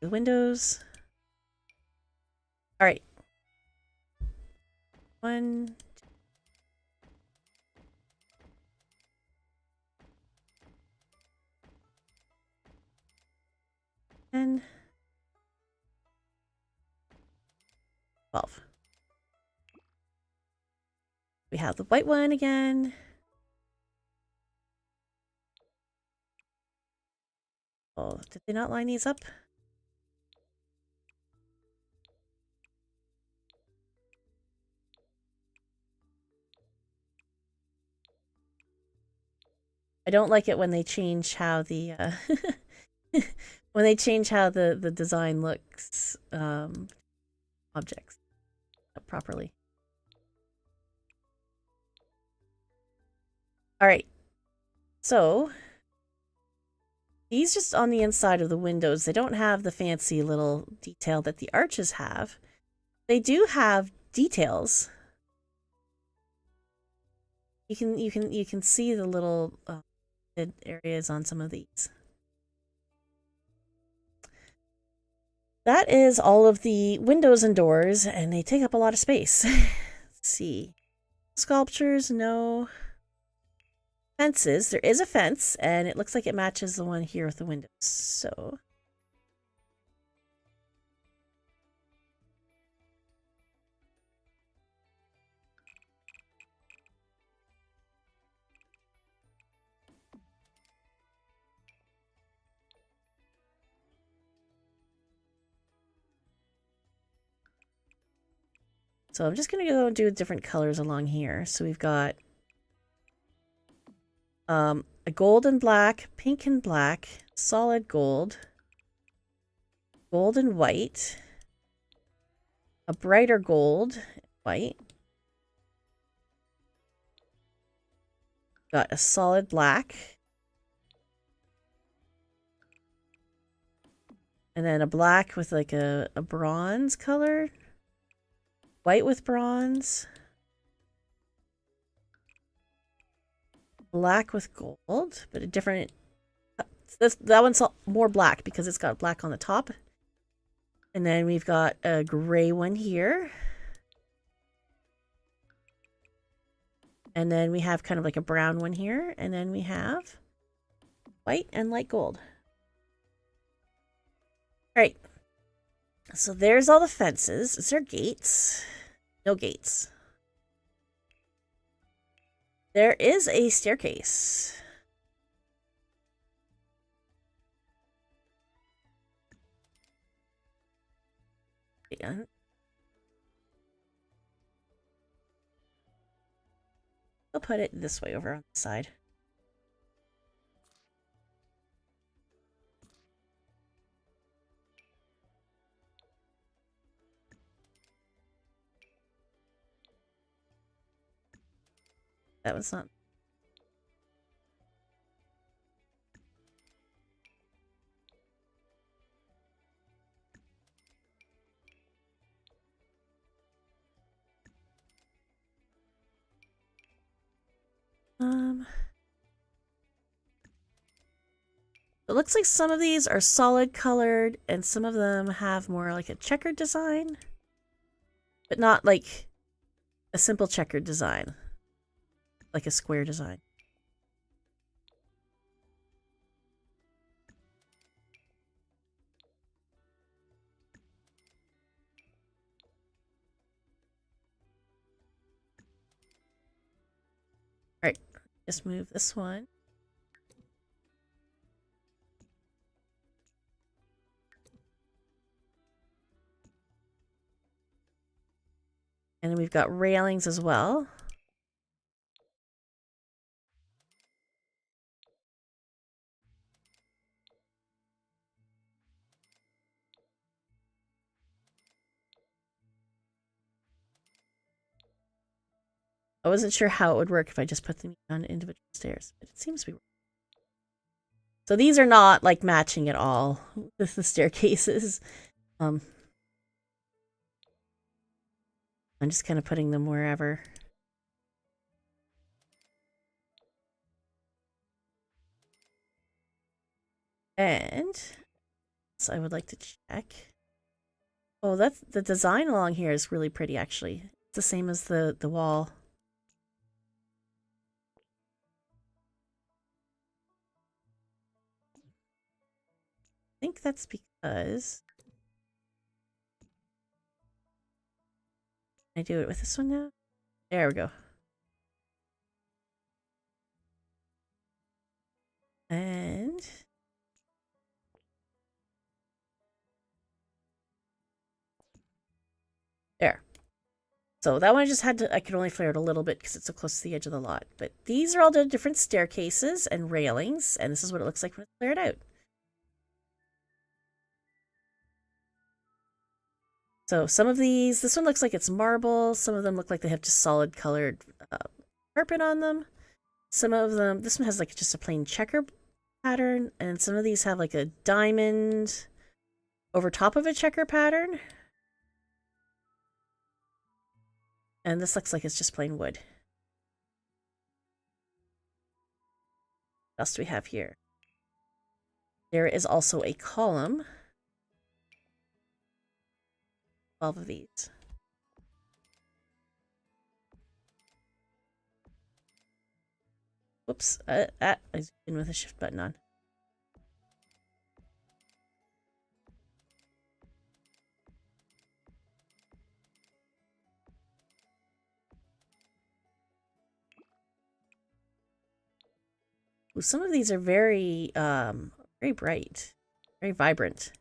[SPEAKER 1] The windows. All right. 1, 10, 12. We have the white one again. Oh, did they not line these up? I don't like it when they change how the when they change how the design looks objects properly. All right. So these just on the inside of the windows, they don't have the fancy little detail that the arches have. They do have details. You can see the little areas on some of these. That is all of the windows and doors, and they take up a lot of space. Let's see. Sculptures, no. Fences. There is a fence, and it looks like it matches the one here with the windows. So I'm just going to go and do different colors along here. So we've got a gold and black, pink and black, solid gold, gold and white, a brighter gold, white. Got a solid black. And then a black with like a bronze color. White with bronze. Black with gold, but a different... that one's more black because it's got black on the top. And then we've got a gray one here. And then we have kind of like a brown one here. And then we have white and light gold. All right. So there's all the fences. Is there gates? No gates. There is a staircase. Yeah. I'll put it this way over on the side. That was not... It looks like some of these are solid colored and some of them have more like a checkered design, but not like a simple checkered design, like a square design. just move this one. And then we've got railings as well. I wasn't sure how it would work if I just put them on individual stairs, but it seems to be working. So these are not like matching at all with the staircases. I'm just kind of putting them wherever. And so I would like to check. Oh, that's the design along here is really pretty actually. It's the same as the wall. I think that's because can I do it with this one now? There we go. And there. So that one I just had to, I could only flare it a little bit because it's so close to the edge of the lot. But these are all the different staircases and railings, and this is what it looks like when it's flared out. So some of these, this one looks like it's marble. Some of them look like they have just solid colored carpet on them. Some of them, this one has like just a plain checker pattern, and some of these have like a diamond over top of a checker pattern. And this looks like it's just plain wood. What else do we have here? There is also a column. 12 of these. Whoops, I zoomed in with the shift button on. Ooh, some of these are very, very bright, very vibrant.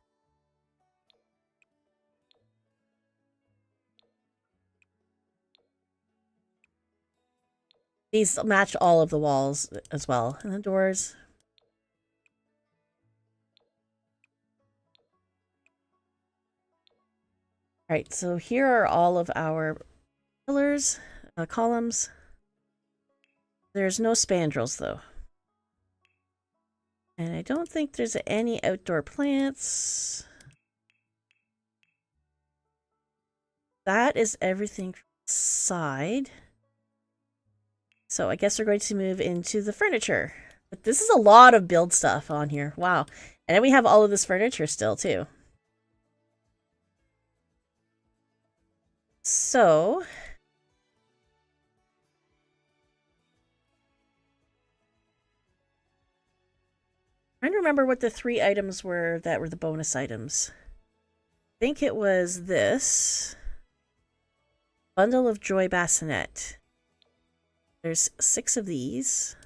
[SPEAKER 1] These match all of the walls as well, and the doors. All right, so here are all of our pillars, columns. There's no spandrels though. And I don't think there's any outdoor plants. That is everything side. So I guess we're going to move into the furniture. But this is a lot of build stuff on here. Wow. And then we have all of this furniture still too. So trying to remember what the 3 items were that were the bonus items. I think it was this bundle of joy bassinet. There's 6 of these.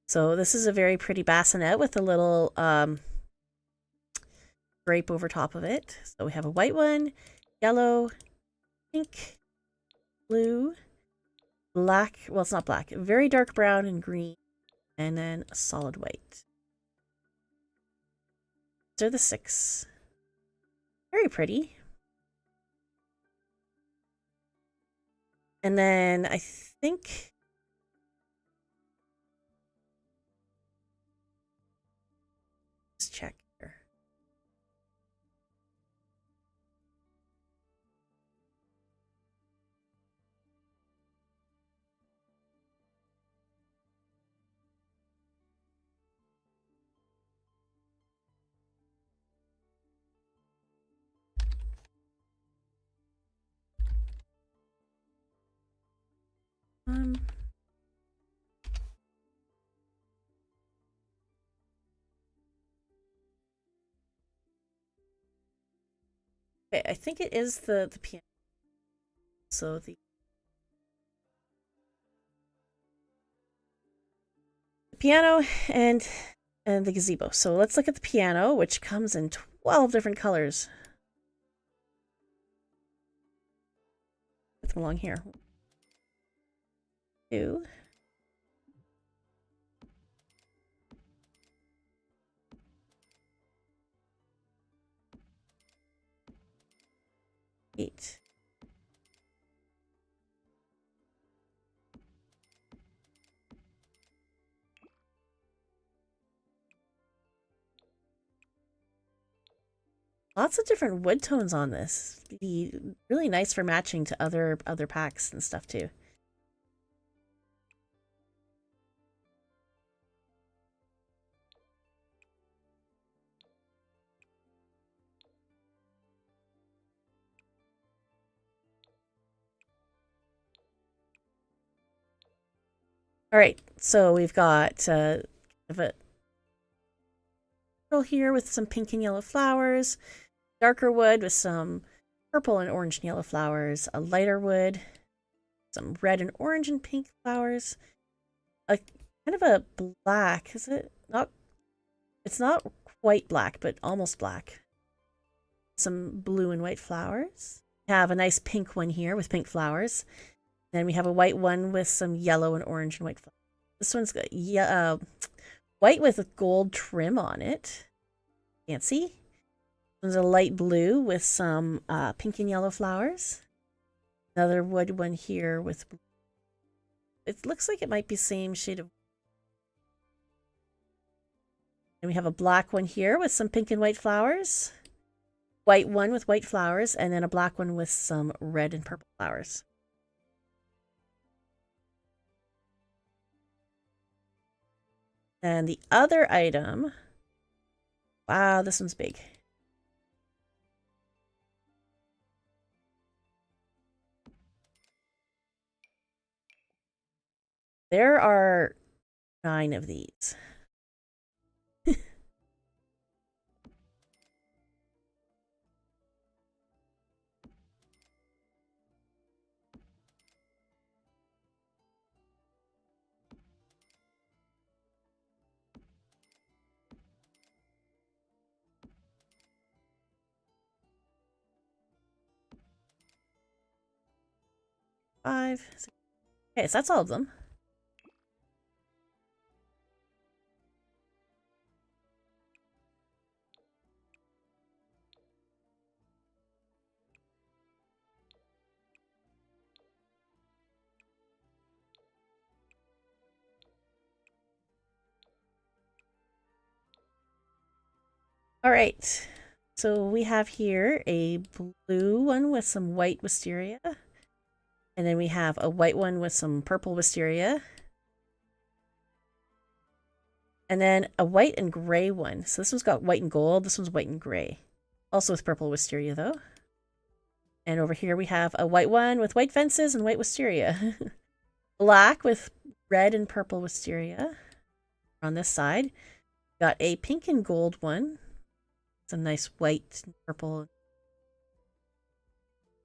[SPEAKER 1] So this is a very pretty bassinet with a little drape over top of it. So we have a white one, yellow, pink, blue, black. Well, it's not black. Very dark brown and green, and then a solid white. These are the 6. Very pretty. And then I think let's check here. Okay, I think it is the piano. So the piano and the gazebo. So let's look at the piano, which comes in 12 different colors. Put them along here. 2. 8. Lots of different wood tones on this. Be really nice for matching to other packs and stuff too. All right, so we've got a here with some pink and yellow flowers, darker wood with some purple and orange and yellow flowers, a lighter wood, some red and orange and pink flowers, a kind of a black, is it not? It's not quite black, but almost black. Some blue and white flowers. We have a nice pink one here with pink flowers. Then we have a white one with some yellow and orange and white flowers. This one's got white with a gold trim on it. Fancy. There's a light blue with some pink and yellow flowers. Another wood one here with blue. It looks like it might be same shade of. And we have a black one here with some pink and white flowers. White one with white flowers, and then a black one with some red and purple flowers. And the other item, wow, this one's big. There are 9 of these. Five. Okay, so that's all of them. All right. So we have here a blue one with some white wisteria. And then we have a white one with some purple wisteria. And then a white and gray one. So this one's got white and gold. This one's white and gray. Also with purple wisteria, though. And over here we have a white one with white fences and white wisteria. Black with red and purple wisteria. On this side, got a pink and gold one. Some nice white and purple.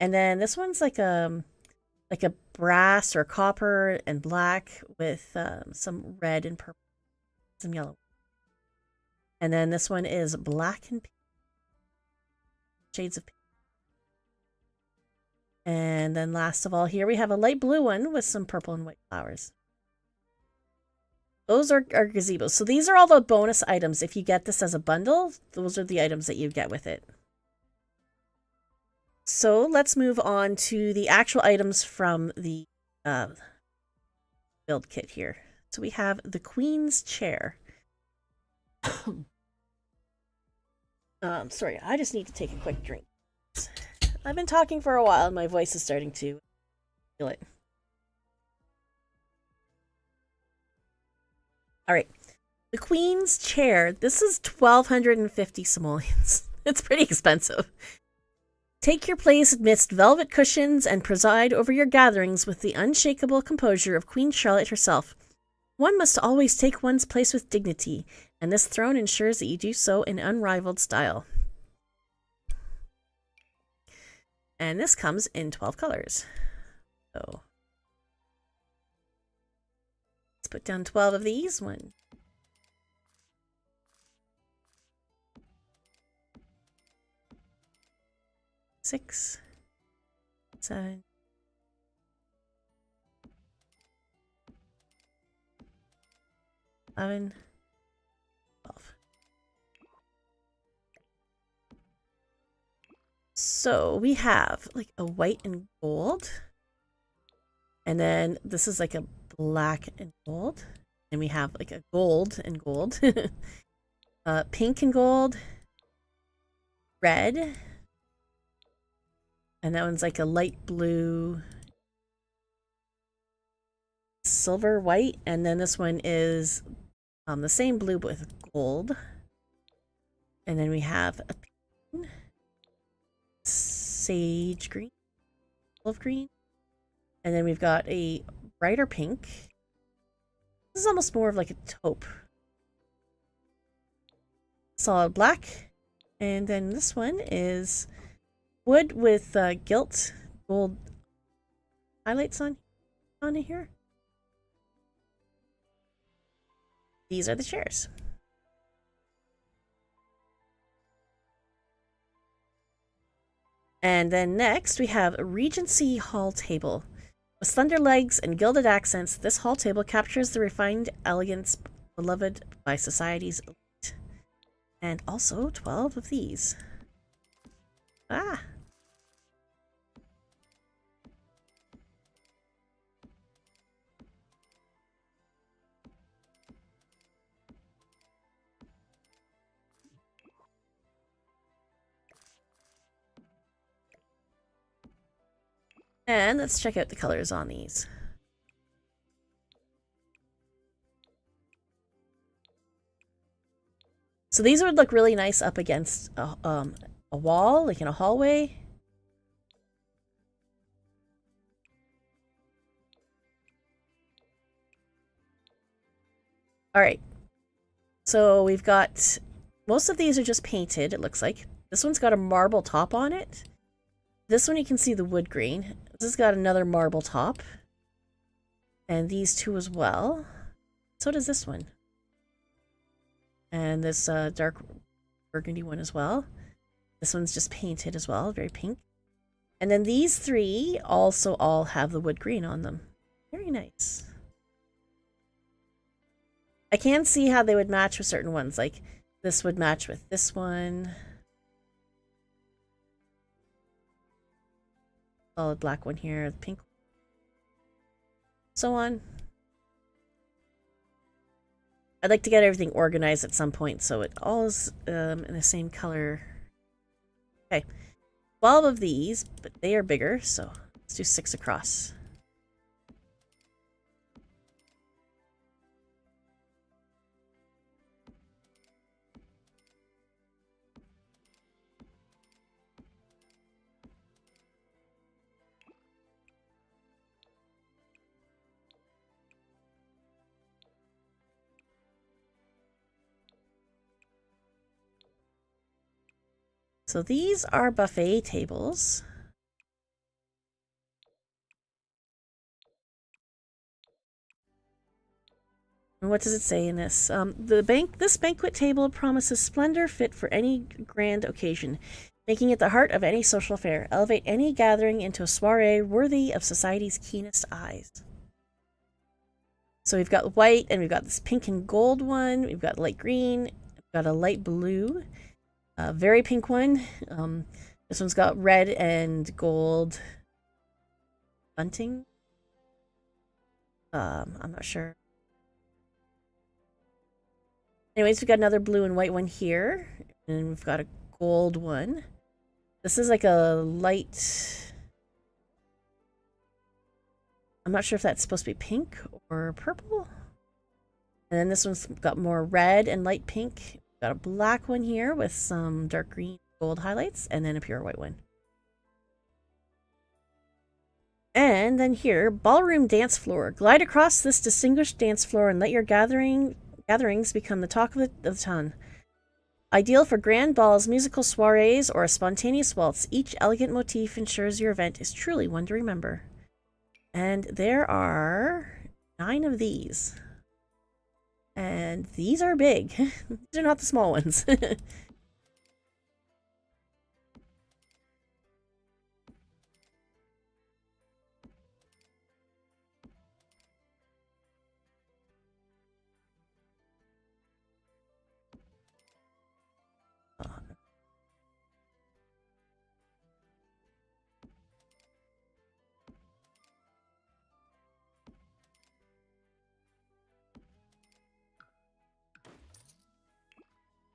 [SPEAKER 1] And then this one's like a brass or copper and black with some red and purple, some yellow. And then this one is black and pink. Shades of pink. And then last of all here we have a light blue one with some purple and white flowers. Those are gazebos. So these are all the bonus items. If you get this as a bundle, those are the items that you get with it. So let's move on to the actual items from the build kit here. So we have the Queen's Chair. Sorry, I just need to take a quick drink. I've been talking for a while and my voice is starting to feel it. All right. The Queen's Chair. This is 1,250 simoleons. It's pretty expensive. Take your place amidst velvet cushions and preside over your gatherings with the unshakable composure of Queen Charlotte herself. One must always take one's place with dignity, and this throne ensures that you do so in unrivaled style. And this comes in 12 colors. So let's put down 12 of these. 1, 6, 7, 11, 12. So we have like a white and gold. And then this is like a black and gold. And we have like a gold and gold. Pink and gold. Red. And that one's like a light blue. Silver, white. And then this one is the same blue but with gold. And then we have a pink, sage green, olive green. And then we've got a brighter pink. This is almost more of like a taupe. Solid black. And then this one is wood with gilt gold highlights on here. These are the chairs. And then next we have a Regency Hall table. With slender legs and gilded accents, this hall table captures the refined elegance beloved by society's elite. And also 12 of these. Ah! And let's check out the colors on these. So these would look really nice up against a wall, like in a hallway. All right. So we've got, most of these are just painted, it looks like. This one's got a marble top on it. This one you can see the wood grain. This has got another marble top. And these two as well. So does this one. And this dark burgundy one as well. This one's just painted as well, very pink. And then these three also all have the wood green on them. Very nice. I can see how they would match with certain ones. Like this would match with this one. Solid black one here, the pink one. So on. I'd like to get everything organized at some point so it all is in the same color. Okay, 12 of these, but they are bigger, so let's do 6 across. So these are buffet tables. And what does it say in this? This banquet table promises splendor fit for any grand occasion, making it the heart of any social affair. Elevate any gathering into a soiree worthy of society's keenest eyes. So we've got white, and we've got this pink and gold one. We've got light green. We've got a light blue. Very pink one. This one's got red and gold bunting. I'm not sure. Anyways, we've got another blue and white one here. And we've got a gold one. This is like a light... I'm not sure if that's supposed to be pink or purple. And then this one's got more red and light pink. Got a black one here with some dark green gold highlights, and then a pure white one. And then here, ballroom dance floor. Glide across this distinguished dance floor and let your gatherings become the talk of the town. Ideal for grand balls, musical soirees, or a spontaneous waltz. Each elegant motif ensures your event is truly one to remember. And there are 9 of these. And these are big. These are not the small ones.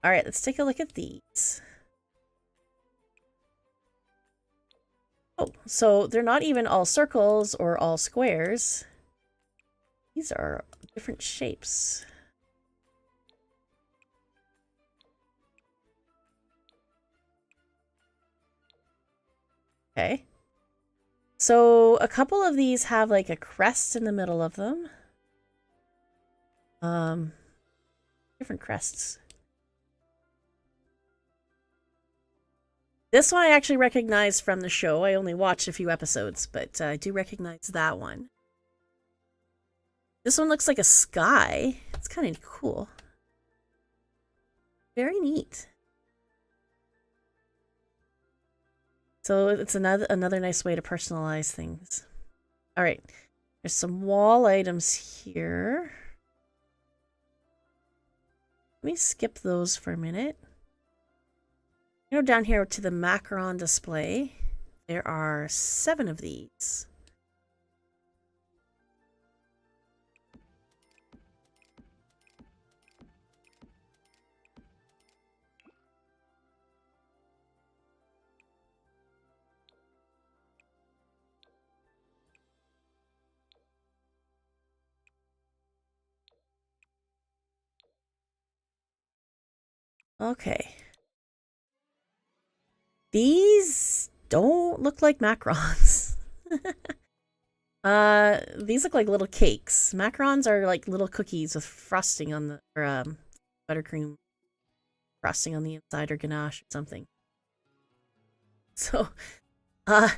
[SPEAKER 1] All right, let's take a look at these. Oh, so they're not even all circles or all squares. These are different shapes. Okay. So a couple of these have like a crest in the middle of them. Different crests. This one I actually recognize from the show. I only watched a few episodes, but I do recognize that one. This one looks like a sky. It's kind of cool. Very neat. So it's another nice way to personalize things. All right, there's some wall items here. Let me skip those for a minute. You know, down here to the macaron display, there are 7 of these. Okay. These don't look like macarons. These look like little cakes. Macarons are like little cookies with frosting on the, or buttercream frosting on the inside or ganache or something. So, I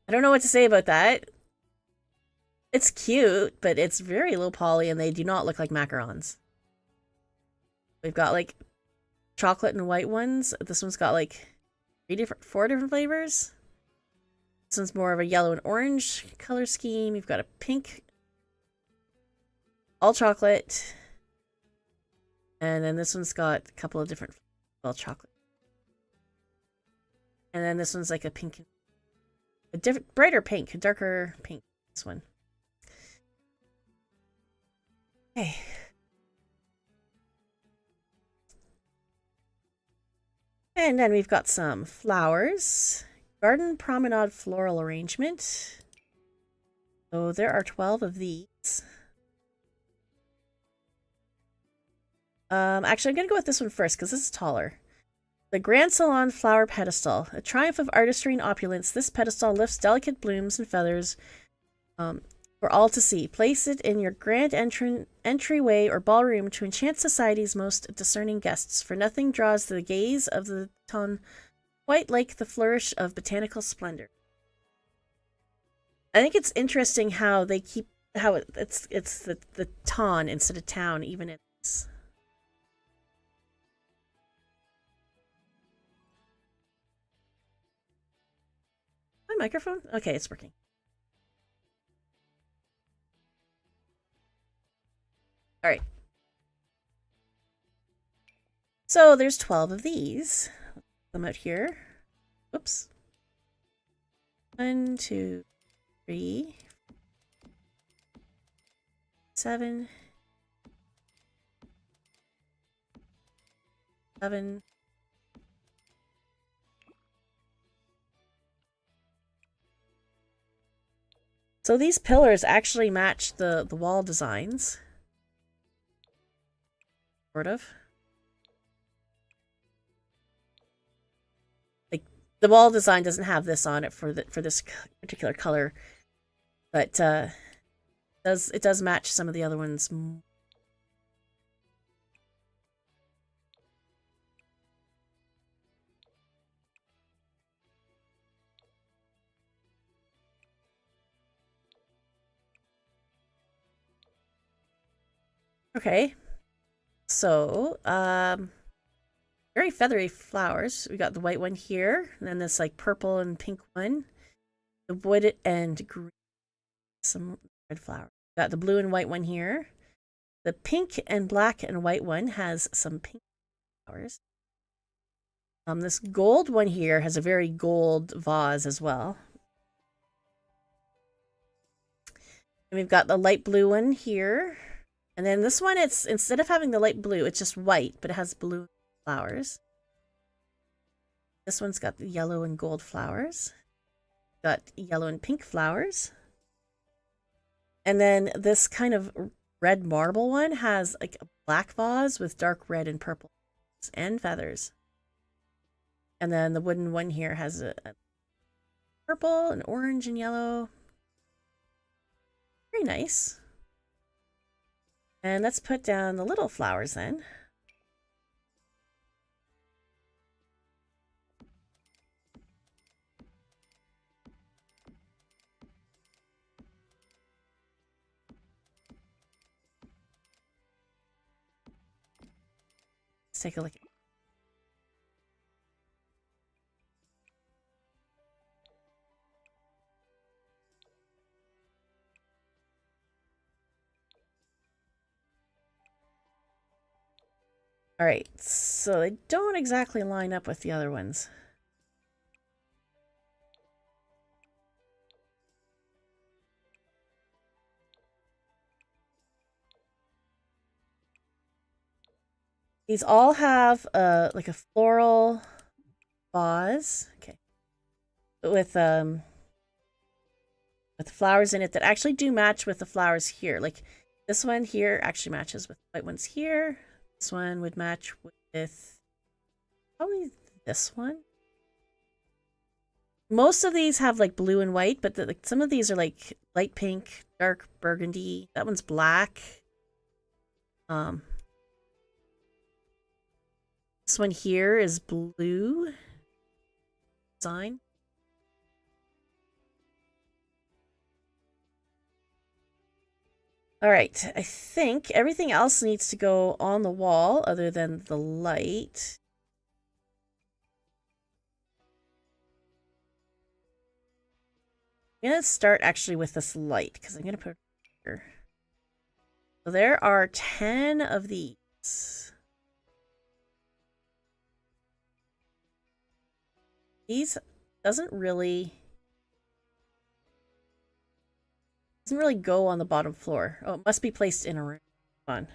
[SPEAKER 1] don't know what to say about that. It's cute, but it's very low poly and they do not look like macarons. We've got like chocolate and white ones. This one's got like 4 different flavors. This one's more of a yellow and orange color scheme. You've got a pink, all chocolate. And then this one's got a couple of different, well, chocolate. And then this one's like a pink, a different, brighter pink, a darker pink, this one. Okay. And then we've got some flowers. Garden promenade floral arrangement. So there are 12 of these. Actually, I'm going to go with this one first because this is taller. The Grand Salon Flower Pedestal. A triumph of artistry and opulence, this pedestal lifts delicate blooms and feathers for all to see. Place it in your grand entryway or ballroom to enchant society's most discerning guests, for nothing draws the gaze of the ton quite like the flourish of botanical splendor. I think it's interesting how they keep how it's the ton instead of town, even in this. My microphone? Okay, it's working. All right. So there's 12 of these. Put them out here. Oops. 1, 2, 3, 7, 11. So these pillars actually match the wall designs. Sort of. Like the wall design doesn't have this on it for this particular color, but it does match some of the other ones. Okay. So, very feathery flowers. We got the white one here, and then this like purple and pink one. The wood and green, some red flowers. Got the blue and white one here. The pink and black and white one has some pink flowers. This gold one here has a very gold vase as well. And we've got the light blue one here. And then this one, it's instead of having the light blue, it's just white, but it has blue flowers. This one's got the yellow and gold flowers. Got yellow and pink flowers. And then this kind of red marble one has like a black vase with dark red and purple and feathers. And then the wooden one here has a purple and orange and yellow. Very nice. And let's put down the little flowers then. Let's take a look. All right, so they don't exactly line up with the other ones. These all have like a floral vase, okay, with flowers in it that actually do match with the flowers here. Like this one here actually matches with the white ones here. This one would match with probably this one. Most of these have like blue and white, but like some of these are like light pink, dark burgundy. That one's black. This one here is blue design. All right, I think everything else needs to go on the wall other than the light. I'm gonna start actually with this light because I'm gonna put it here. So there are 10 of these. These doesn't really go on the bottom floor. Oh, it must be placed in a room. Come on.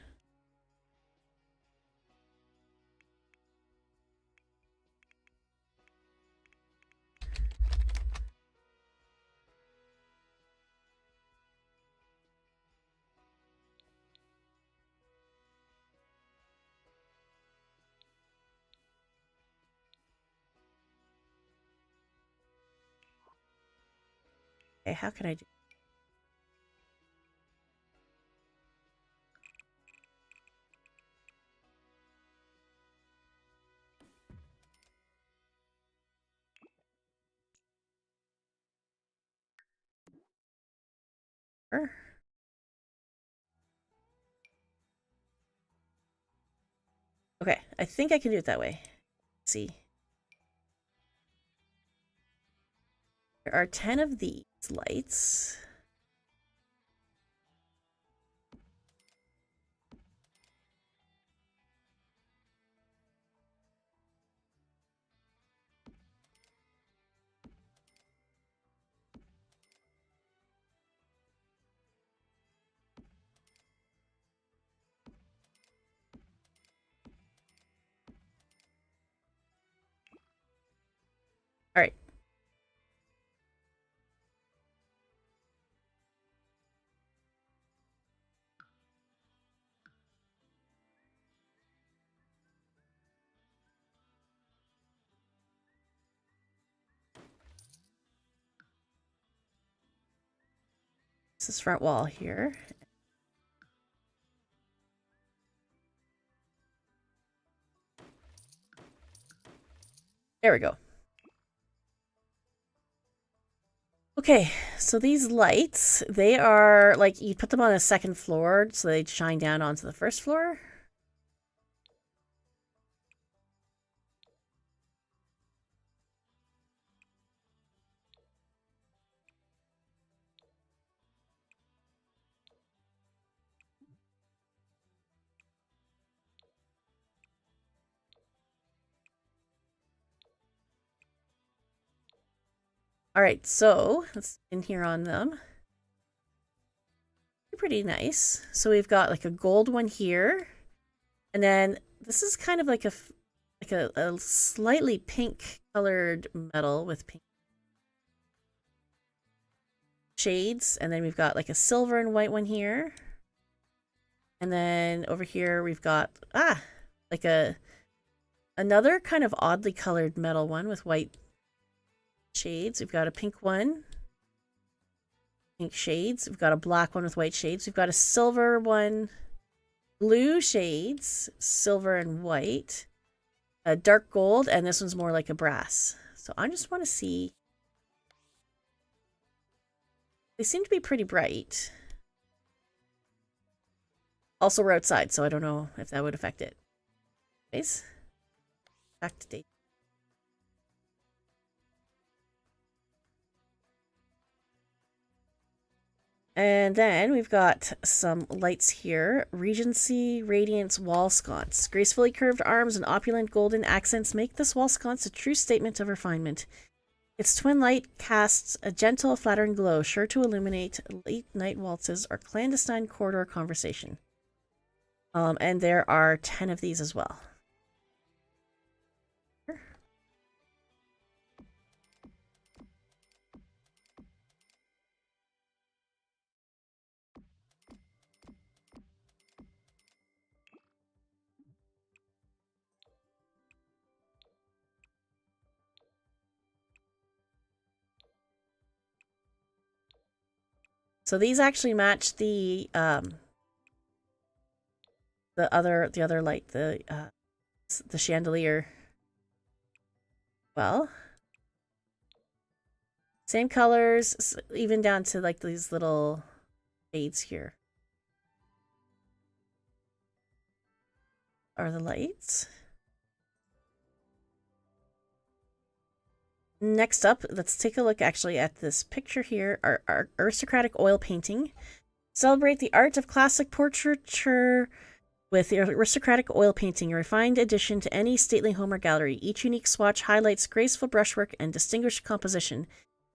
[SPEAKER 1] Okay, how can I do? Okay, I think I can do it that way. Let's see. There are 10 of these lights. All right. This front wall here. There we go. Okay, so these lights, they are like you put them on a second floor so they shine down onto the first floor. All right, so let's in here on them. Pretty nice. So we've got like a gold one here, and then this is kind of like a slightly pink colored metal with pink shades, and then we've got like a silver and white one here, and then over here we've got like another kind of oddly colored metal one with white shades. We've got a pink one, pink shades. We've got a black one with white shades. We've got a silver one, blue shades, silver and white, a dark gold, and this one's more like a brass. So I just want to see. They seem to be pretty bright. Also, we're outside, so I don't know if that would affect it. Anyways, back to date. And then we've got some lights here. Regency Radiance Wall Sconce. Gracefully curved arms and opulent golden accents make this wall sconce a true statement of refinement. Its twin light casts a gentle, flattering glow, sure to illuminate late-night waltzes or clandestine corridor conversation. And there are 10 of these as well. So these actually match the other light, the chandelier. Well, same colors, even down to like these little shades here. Are the lights. Next up, let's take a look actually at this picture here, our aristocratic oil painting. Celebrate the art of classic portraiture with the aristocratic oil painting, a refined addition to any stately home or gallery. Each unique swatch highlights graceful brushwork and distinguished composition,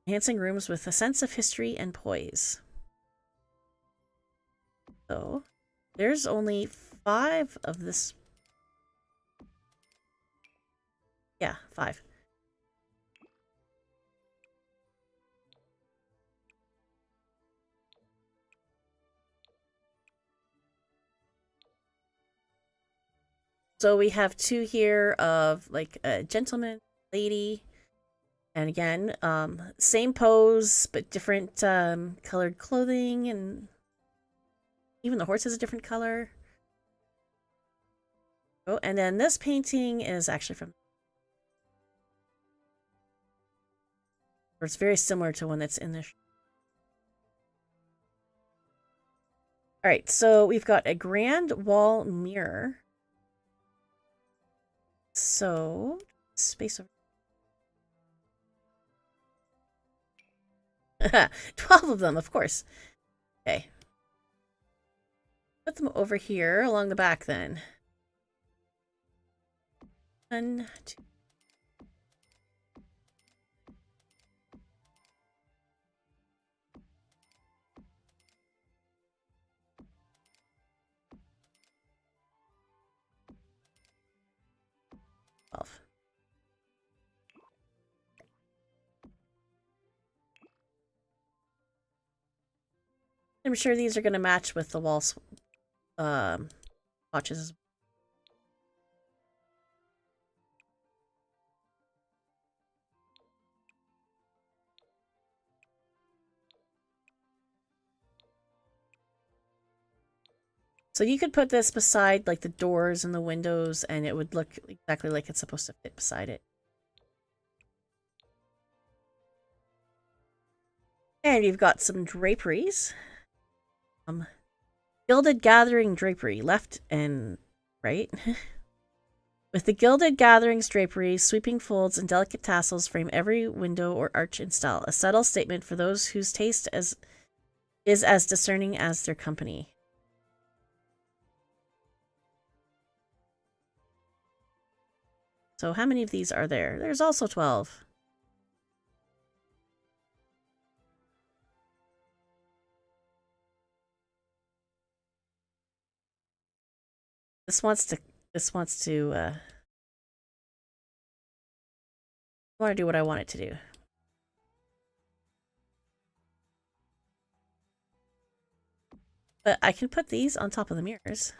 [SPEAKER 1] enhancing rooms with a sense of history and poise. So, there's only 5 of this. Yeah, 5. So we have 2 here of like a gentleman, lady, and again, same pose but different colored clothing, and even the horse is a different color. Oh, and then this painting is actually from. It's very similar to one that's in this. All right, so we've got a grand wall mirror. So, space over. 12 of them, of course. Okay. Put them over here along the back then. 1, 2. I'm sure these are going to match with the wall swatches. So you could put this beside like the doors and the windows, and it would look exactly like it's supposed to fit beside it. And we've got some draperies. Gilded gathering drapery, left and right. With the gilded gatherings drapery, sweeping folds, and delicate tassels frame every window or arch in style. A subtle statement for those whose taste is as discerning as their company. So how many of these are there? There's also 12. This wants to want to do what I want it to do. But I can put these on top of the mirrors.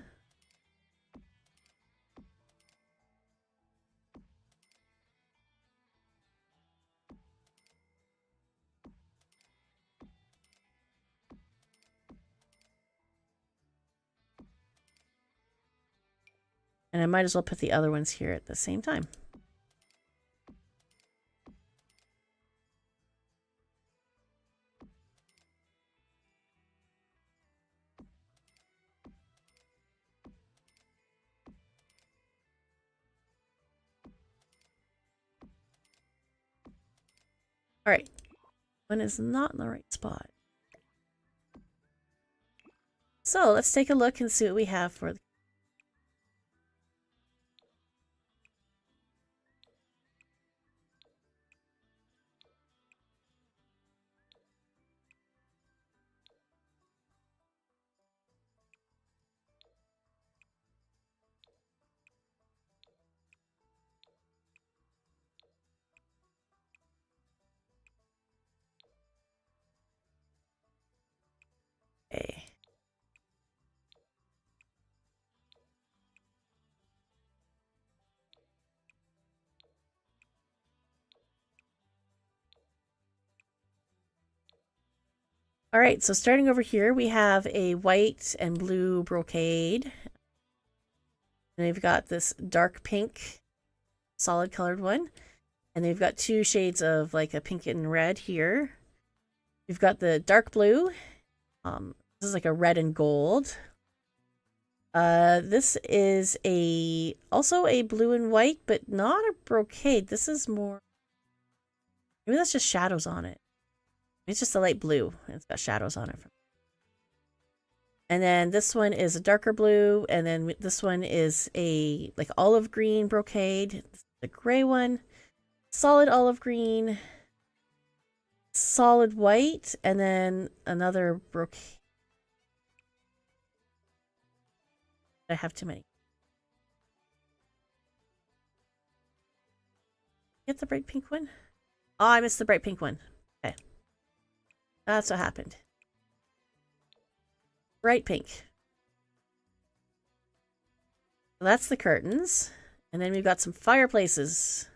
[SPEAKER 1] And I might as well put the other ones here at the same time. All right. One is not in the right spot. So let's take a look and see what we have for the A. All right, so starting over here, we have a white and blue brocade. And they've got this dark pink, solid colored one. And they've got two shades of like a pink and red here. We've got the dark blue. This is like a red and gold. This is also a blue and white, but not a brocade. This is more, maybe that's just shadows on it. It's just a light blue. It's got shadows on it. And then this one is a darker blue, and then this one is a like olive green brocade. The gray one, solid olive green, solid white, and then another brocade. I have too many. Get the bright pink one? Oh, I missed the bright pink one. Okay. That's what happened. Bright pink. So that's the curtains. And then we've got some fireplaces.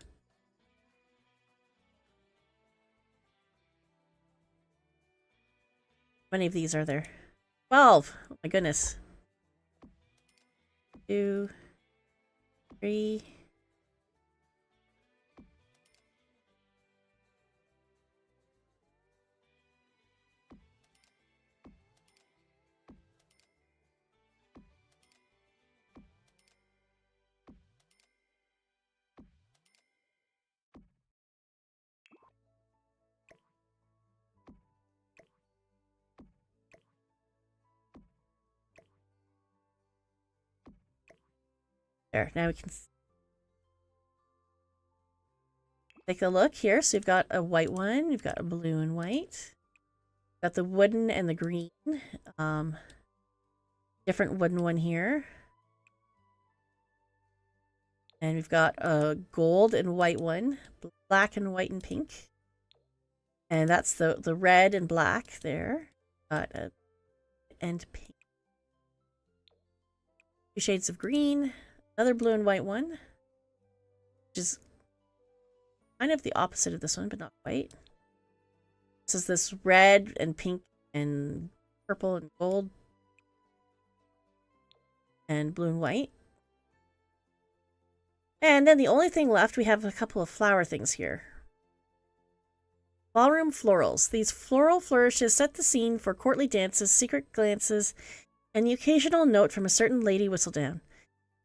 [SPEAKER 1] How many of these are there? 12. Oh my goodness. 2, 3. There, now we can take a look here. So you've got a white one, you've got a blue and white. Got the wooden and the green. Different wooden one here. And we've got a gold and white one, black and white and pink. And that's the red and black there. Got a and pink. Two shades of green. Another blue and white one, which is kind of the opposite of this one, but not quite. This is this red and pink and purple and gold and blue and white. And then the only thing left, we have a couple of flower things here. Ballroom florals. These floral flourishes set the scene for courtly dances, secret glances, and the occasional note from a certain lady whistledown.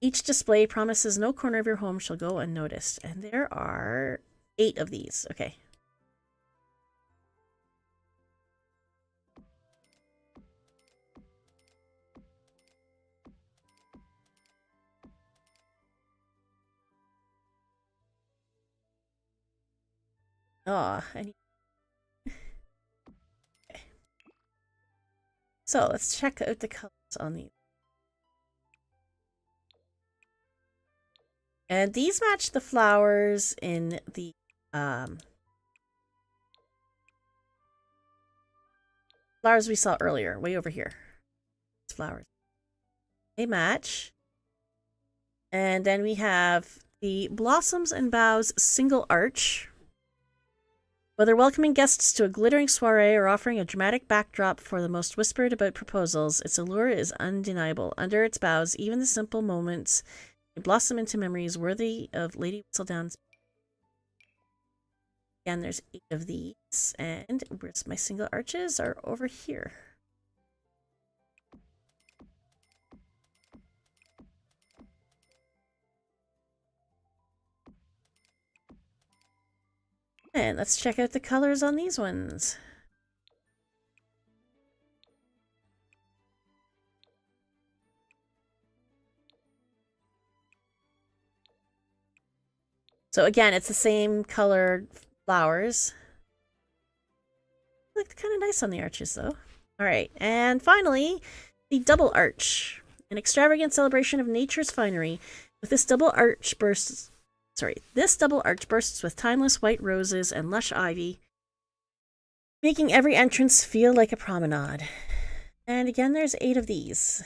[SPEAKER 1] Each display promises no corner of your home shall go unnoticed. And there are 8 of these. Okay. Oh, okay. So let's check out the colors on these. And these match the flowers in the flowers we saw earlier, way over here. These flowers. They match. And then we have the Blossoms and Boughs single arch. Whether welcoming guests to a glittering soiree or offering a dramatic backdrop for the most whispered about proposals, its allure is undeniable. Under its boughs, even the simple moments blossom into memories worthy of Lady Whistledown's. Again, there's 8 of these, and where's my single arches are over here. And let's check out the colors on these ones. So again, it's the same colored flowers. Look kind of nice on the arches though. All right, and finally, the double arch, an extravagant celebration of nature's finery. With this double arch bursts with timeless white roses and lush ivy, making every entrance feel like a promenade. And again, there's 8 of these.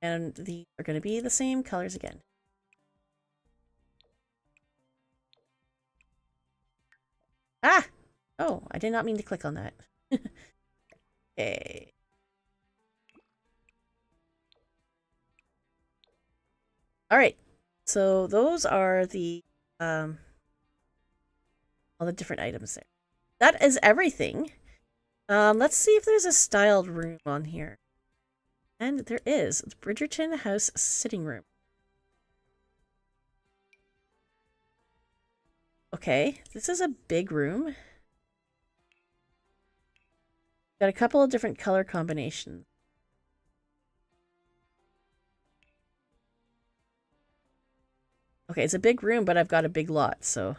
[SPEAKER 1] And these are going to be the same colors again. Ah! Oh, I did not mean to click on that. Okay. All right. So those are the all the different items there. That is everything. Let's see if there's a styled room on here. And there is. It's Bridgerton House Sitting Room. Okay, this is a big room. Got a couple of different color combinations. Okay, it's a big room, but I've got a big lot, so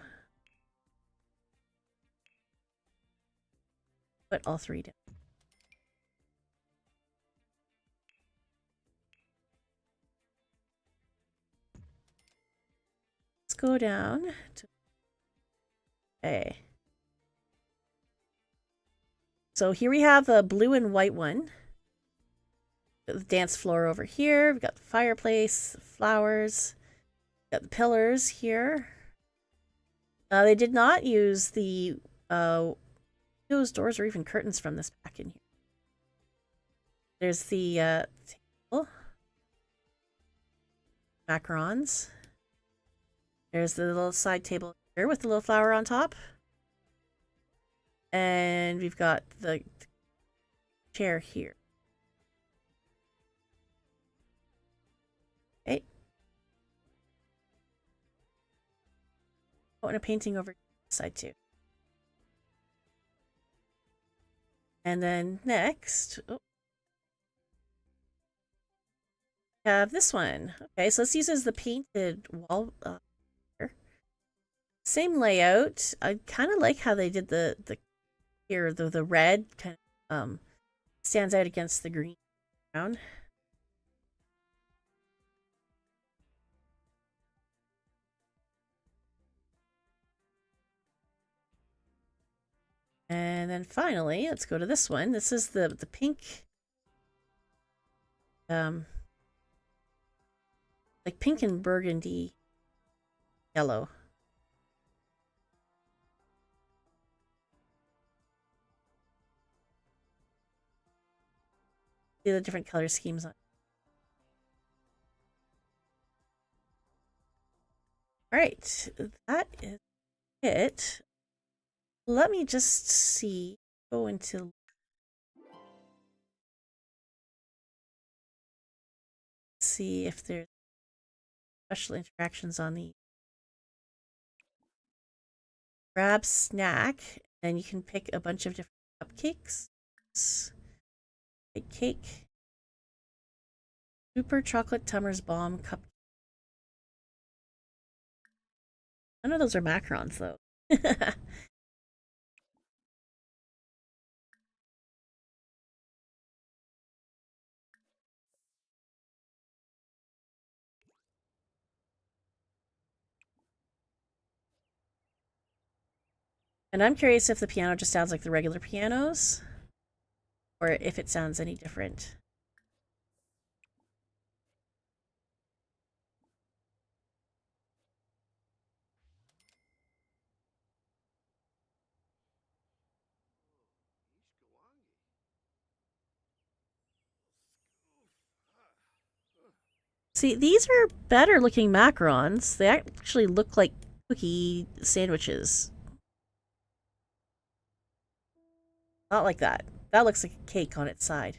[SPEAKER 1] put all 3 down. Let's go down to A. So here we have a blue and white one. Got the dance floor over here. We've got the fireplace, the flowers. Got the pillars here. They did not use the windows, doors, or even curtains from this pack in here. There's the table. Macarons. There's the little side table here with the little flower on top. And we've got the chair here. Okay. Oh, and a painting over this side too. And then next, we have this one. Okay, so this uses the painted wall here. Same layout. I kind of like how they did the here, the red kind of stands out against the green brown. And then finally, let's go to this one. This is the pink, like pink and burgundy yellow. See the different color schemes on. All right, that is it. Let me just see. Go into. See if there's special interactions on the grab snack, and you can pick a bunch of different cupcakes. Cake, super chocolate Tummer's bomb cup. None of those are macarons though. And I'm curious if the piano just sounds like the regular pianos, or if it sounds any different. See, these are better looking macarons. They actually look like cookie sandwiches. Not like that. That looks like a cake on its side.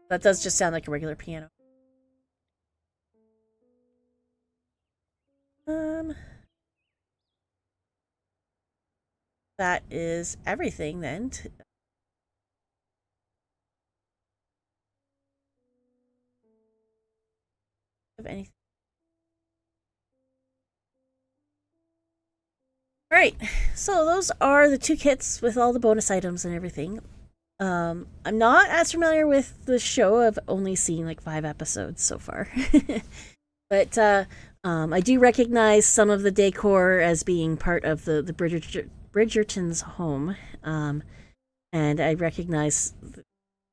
[SPEAKER 1] That does just sound like a regular piano. That is everything then. Of anything. All right, so those are the two kits with all the bonus items and everything. I'm not as familiar with the show. I've only seen like 5 episodes so far. But I do recognize some of the decor as being part of the Bridgerton's home. And I recognize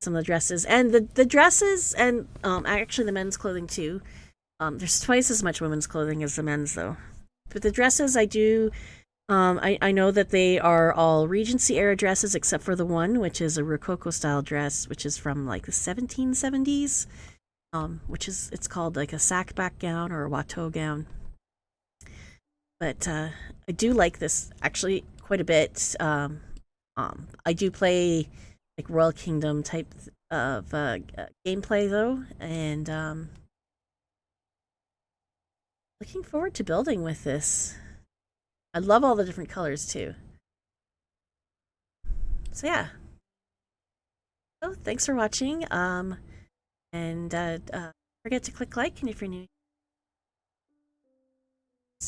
[SPEAKER 1] some of the dresses. And the dresses and actually the men's clothing too. There's twice as much women's clothing as the men's though. But the dresses I do I know that they are all Regency era dresses except for the one, which is a Rococo style dress, which is from like the 1770s, which is, it's called like a sackback gown or a Watteau gown. But I do like this actually quite a bit. I do play like Royal Kingdom type of gameplay though, and looking forward to building with this. I love all the different colors too. So yeah. So thanks for watching. And forget to click like and if you're new.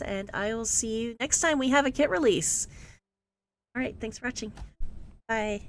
[SPEAKER 1] And I will see you next time we have a kit release. All right, thanks for watching. Bye.